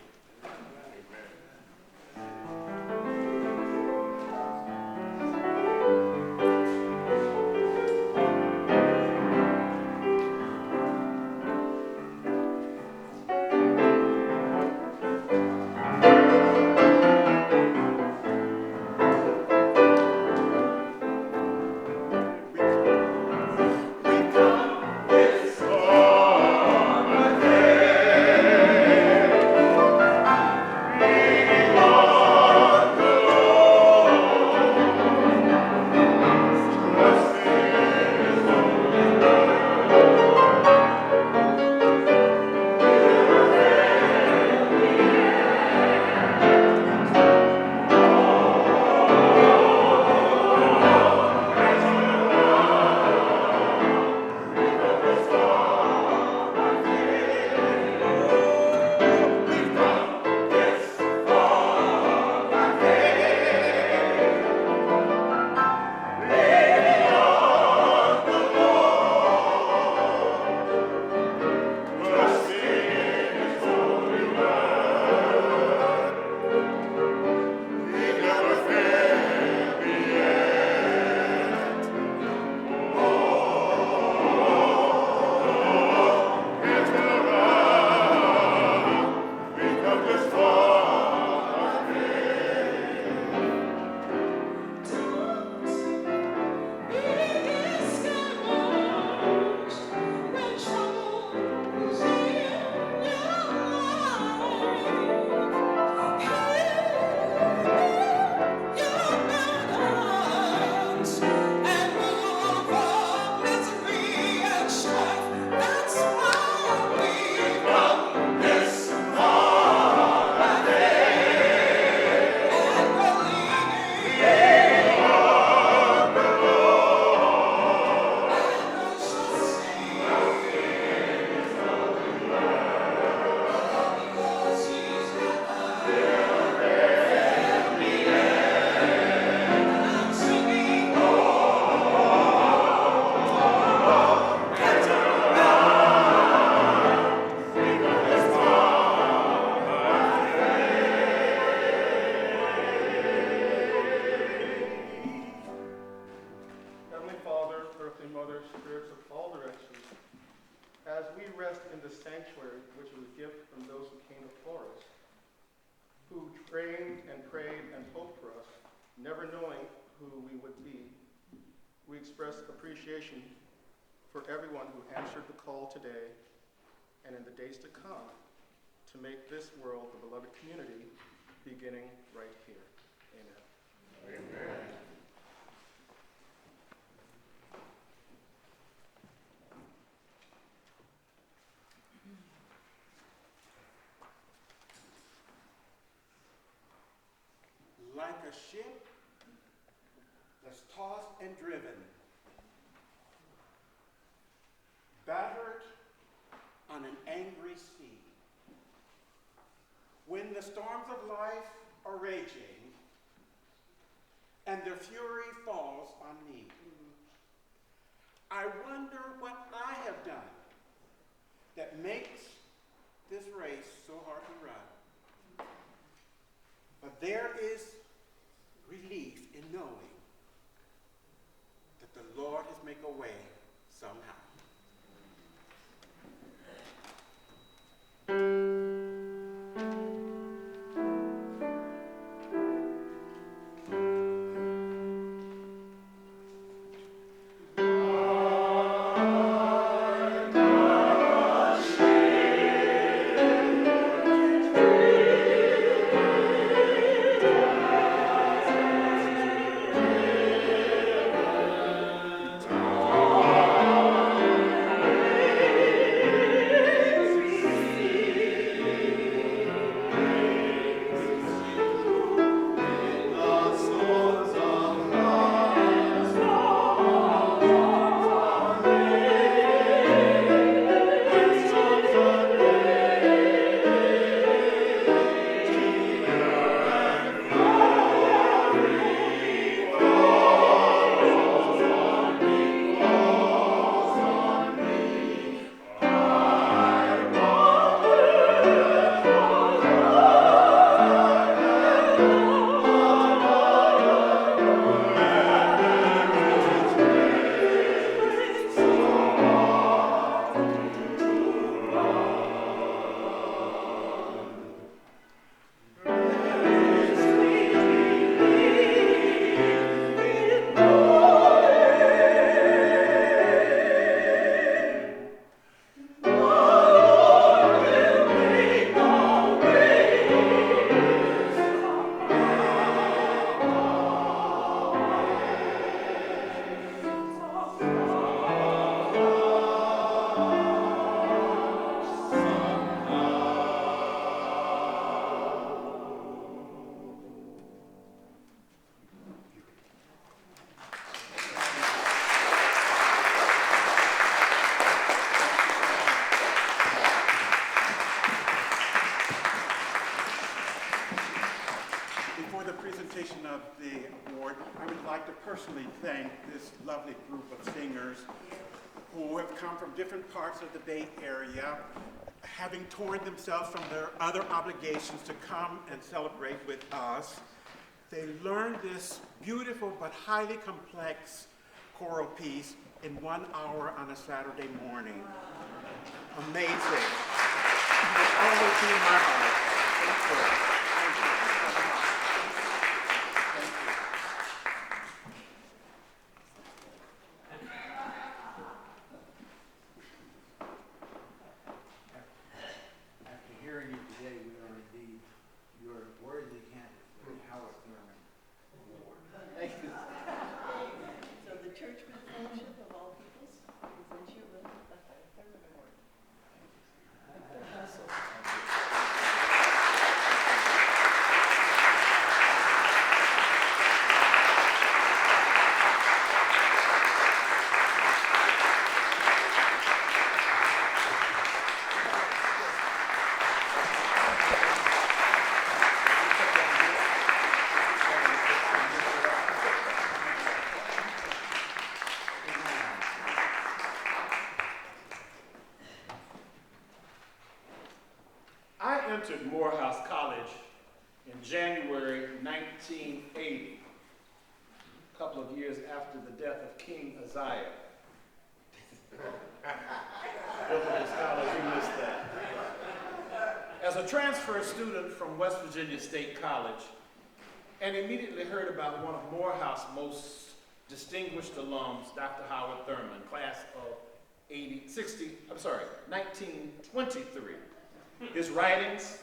Never knowing who we would be, we express appreciation for everyone who answered the call today and in the days to come to make this world the beloved community beginning right here. Amen. Amen. like a ship that's tossed and driven, battered on an angry sea. When the storms of life are raging and their fury falls on me, I wonder what I have done that makes this race so hard to run. But there is relief in knowing that the Lord has made a way somehow. Before the presentation of the award, I would like to personally thank this lovely group of singers who have come from different parts of the Bay Area, having torn themselves from their other obligations to come and celebrate with us. They learned this beautiful but highly complex choral piece in 1 hour on a Saturday morning. Amazing. It will always be in my heart. Thank you. After hearing you today, we are indeed your worthy candidate for the Howard Thurman Award. Thank you. So the Churchman Fellowship of all peoples presents you with the Thurman Award. I entered Morehouse College in January 1980, a couple of years after the death of King Uzziah. Biblical scholars, you missed that. As a transfer student from West Virginia State College, and immediately heard about one of Morehouse's most distinguished alums, Dr. Howard Thurman, class of 1923. His writings,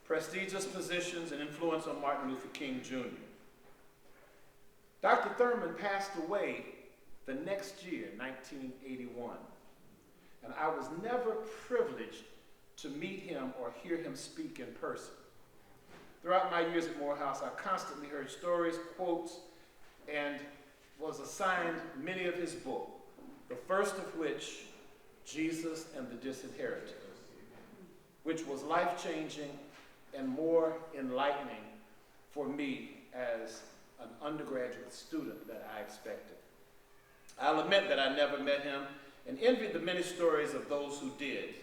prestigious positions, and influence on Martin Luther King Jr. Dr. Thurman passed away the next year, 1981, and I was never privileged to meet him or hear him speak in person. Throughout my years at Morehouse, I constantly heard stories, quotes, and was assigned many of his books, the first of which, Jesus and the Disinherited, which was life-changing and more enlightening for me as an undergraduate student than I expected. I'll admit that I never met him and envied the many stories of those who did,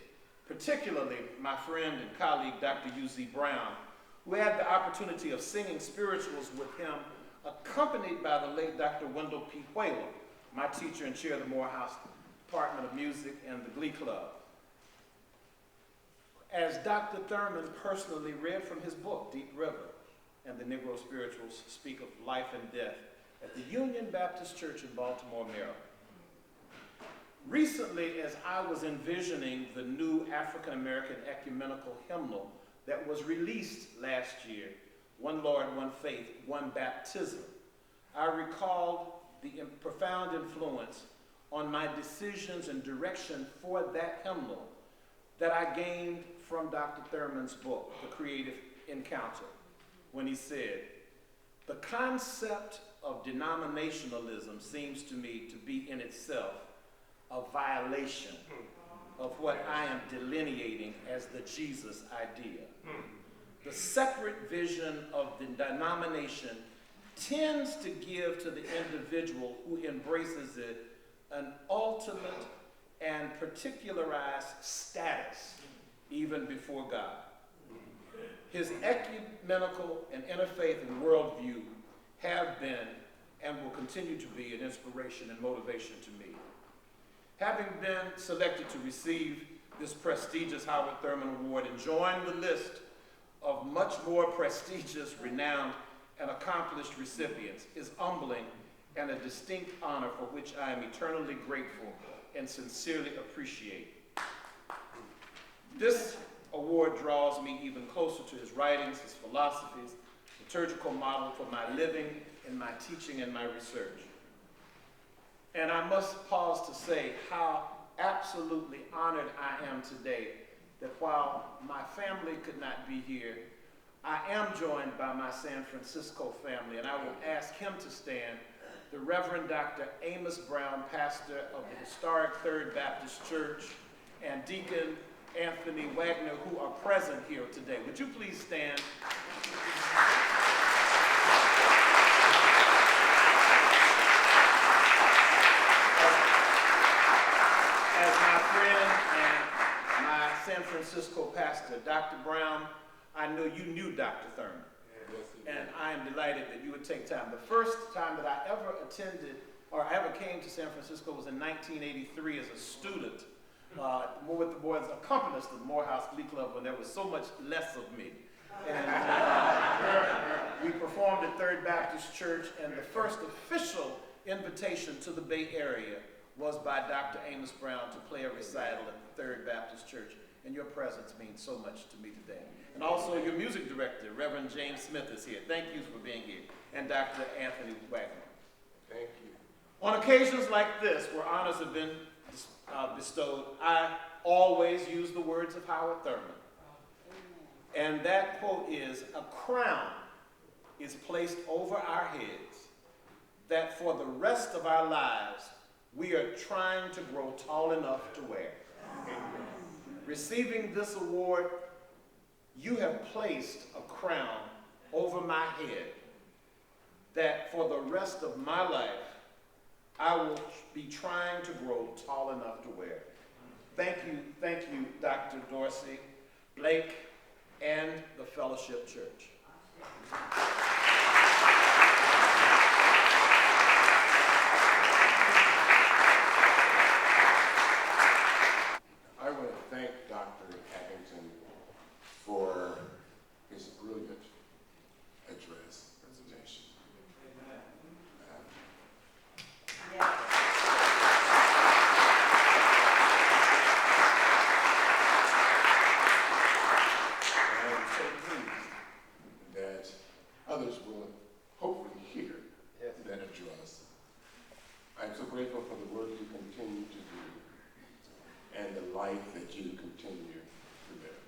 particularly my friend and colleague, Dr. U.Z. Brown, who had the opportunity of singing spirituals with him, accompanied by the late Dr. Wendell P. Whalen, my teacher and chair of the Morehouse Department of Music and the Glee Club. As Dr. Thurman personally read from his book, Deep River, and the Negro Spirituals speak of life and death at the Union Baptist Church in Baltimore, Maryland. Recently, as I was envisioning the new African-American ecumenical hymnal that was released last year, One Lord, One Faith, One Baptism, I recalled the profound influence on my decisions and direction for that hymnal that I gained from Dr. Thurman's book, The Creative Encounter, when he said, "The concept of denominationalism seems to me to be in itself a violation of what I am delineating as the Jesus idea. The separate vision of the denomination tends to give to the individual who embraces it an ultimate and particularized status even before God. His ecumenical and interfaith and worldview have been and will continue to be an inspiration and motivation to me. Having been selected to receive this prestigious Howard Thurman Award and join the list of much more prestigious, renowned, and accomplished recipients is humbling and a distinct honor for which I am eternally grateful and sincerely appreciate. This award draws me even closer to his writings, his philosophies, liturgical model for my living and my teaching and my research. And I must pause to say how absolutely honored I am today that while my family could not be here, I am joined by my San Francisco family, and I will ask him to stand, the Reverend Dr. Amos Brown, pastor of the historic Third Baptist Church, and Deacon Anthony Wagner, who are present here today. Would you please stand? As my friend and my San Francisco pastor, Dr. Brown, I know you knew Dr. Thurman. And I am delighted that you would take time. The first time that I ever attended, or I ever came to San Francisco was in 1983 as a student, with the boys, accompanist of the Morehouse Glee Club when there was so much less of me. And we performed at Third Baptist Church, and the first official invitation to the Bay Area was by Dr. Amos Brown to play a recital at the Third Baptist Church. And your presence means so much to me today. And also your music director, Reverend James Smith, is here. Thank you for being here. And Dr. Anthony Wagner. Thank you. On occasions like this, where honors have been bestowed, I always use the words of Howard Thurman. And that quote is, "A crown is placed over our heads that for the rest of our lives, we are trying to grow tall enough to wear." Receiving this award, you have placed a crown over my head that for the rest of my life, I will be trying to grow tall enough to wear. Thank you, Dr. Dorsey, Blake, and the Fellowship Church. I want to thank Dr. Abington for his brilliant presentation. I am so pleased that others will hopefully hear that address. I'm so grateful for the work you continue to do and the life that you continue to live.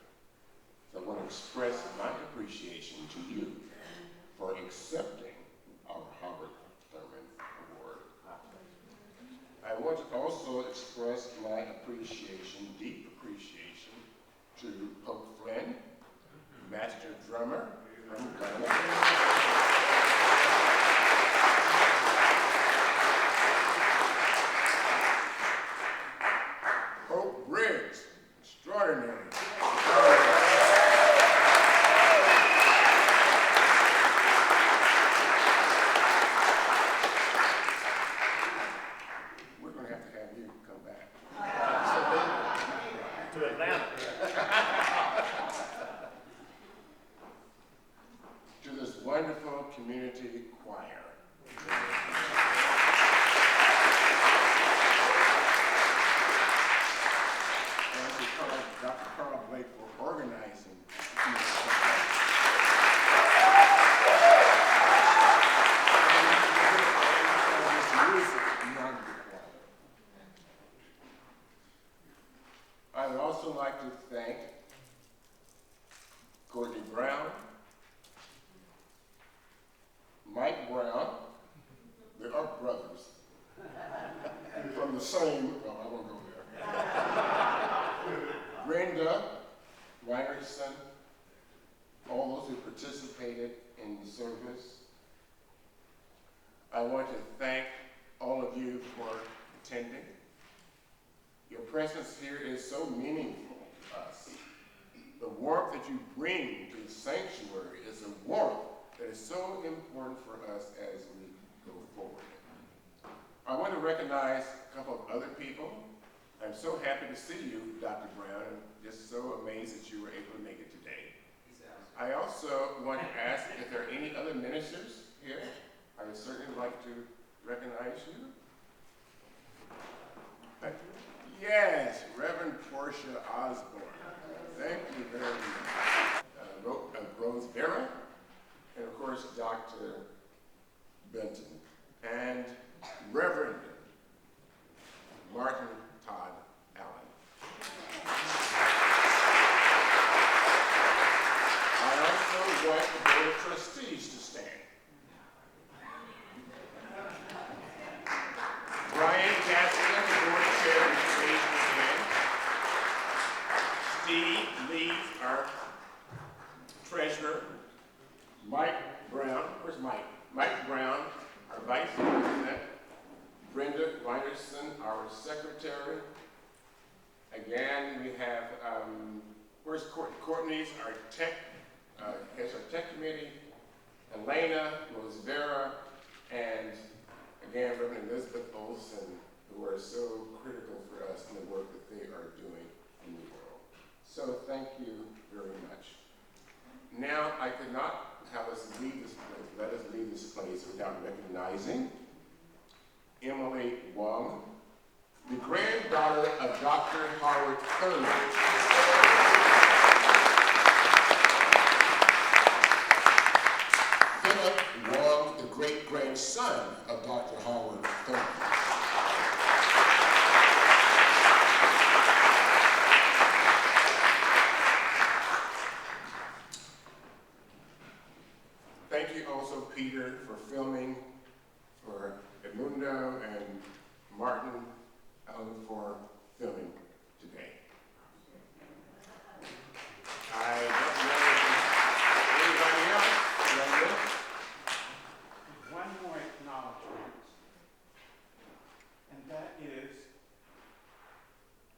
So I want to express my appreciation appreciation to you for accepting our Howard Thurman Award. I want to also express my appreciation, deep appreciation, to Pope Flynn, Master Drummer from Ghana. Pope Briggs, extraordinary. We're going to have you come back. To Atlanta. To this wonderful community choir. And to Dr. Carl Blake for organizing this music beyond the choir. I would also like to thank Courtney Brown, Mike Brown, they are brothers, from the same, well, I won't go there. Brenda, Ryerson, all those who participated in the service. I want to thank all of you for attending. Your presence here is so meaningful to us. The warmth that you bring to the sanctuary is a warmth that is so important for us as we go forward. I want to recognize a couple of other people. I'm so happy to see you, Dr. Brown, and just so amazed that you were able to make it today. I also want to ask if there are any other ministers here. I would certainly like to recognize you. Yes, Reverend Portia Osborne. Thank you very much. Rose Vera, and of course, Dr. Benton, and Reverend Martin Todd Allen. I also want the Board of Trustees to stand. Brian Cassidy, the Board Chair, is raised his hand. Steve Lees, our Treasurer. Mike Brown, where's Mike? Mike Brown, our Vice President. Brenda Reinerson, our Secretary. Again, we have, where's Courtney? Courtney's our tech, heads our tech committee. Elena, Rose Vera, and again, Reverend Elizabeth Olson, who are so critical for us in the work that they are doing in the world. So thank you very much. Now, I could not have us leave this place, let us leave this place without recognizing Emily Wong, the granddaughter of Dr. Howard Thurman. Philip Wong, the great-grandson of Dr. Howard Thurman. Thank you also, Peter, for filming, for Edmundo and Martin for filming today. I don't know anybody else. One more acknowledgement, and that is,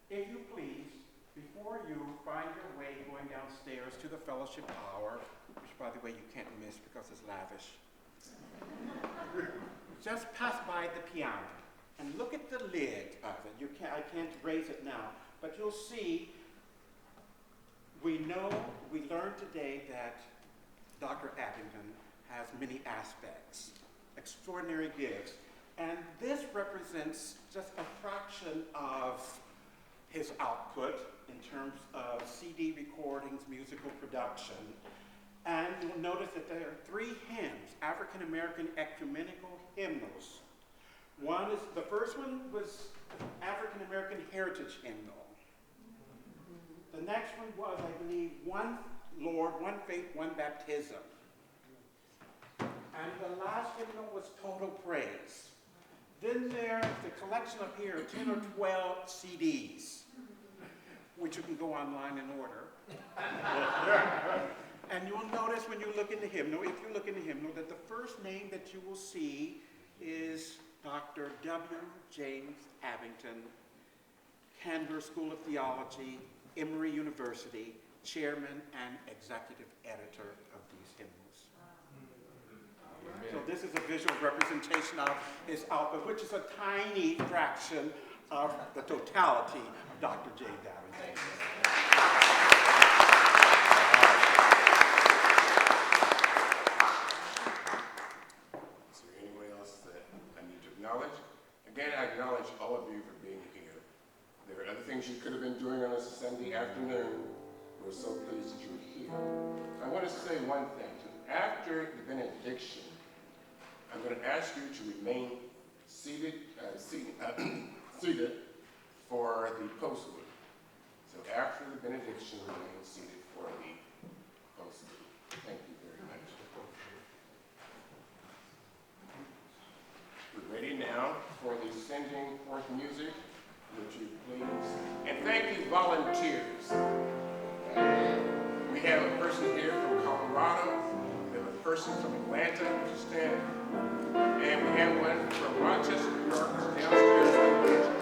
if you please, before you find your way going downstairs to the fellowship hour, which by the way you can't miss because it's lavish, just pass by the piano and look at the lid of it. I can't raise it now, but you'll see, we learned today that Dr. Abingdon has many aspects, extraordinary gifts, and this represents just a fraction of his output in terms of CD recordings, musical production. And you'll notice that there are 3 hymns, African American ecumenical hymnals. The first one was African American Heritage Hymnal. The next one was, I believe, One Lord, One Faith, One Baptism. last hymnal was Total Praise. Then there's the collection up here, 10 or 12 CDs, which you can go online and order. And you'll notice when you look in the hymnal, if you look in the hymnal, that the first name that you will see is Dr. W. James Abington, Candler School of Theology, Emory University, chairman and executive editor of these hymnals. So this is a visual representation of his output, which is a tiny fraction of the totality of Dr. James Abington. Is there anyone else that I need to acknowledge? Again, I acknowledge all of you for being here. There are other things you could have been doing on a Sunday afternoon. We're so pleased that you're here. I want to say one thing. After the benediction, I'm going to ask you to remain seated for the postlude. So after the benediction, remain seated for the postlude. Thank you very much. We're ready now for the sending forth music. Would you please? And thank you, volunteers. We have a person here from Colorado. We have a person from Atlanta, which is standing. And we have one from Rochester, New York, who's downstairs.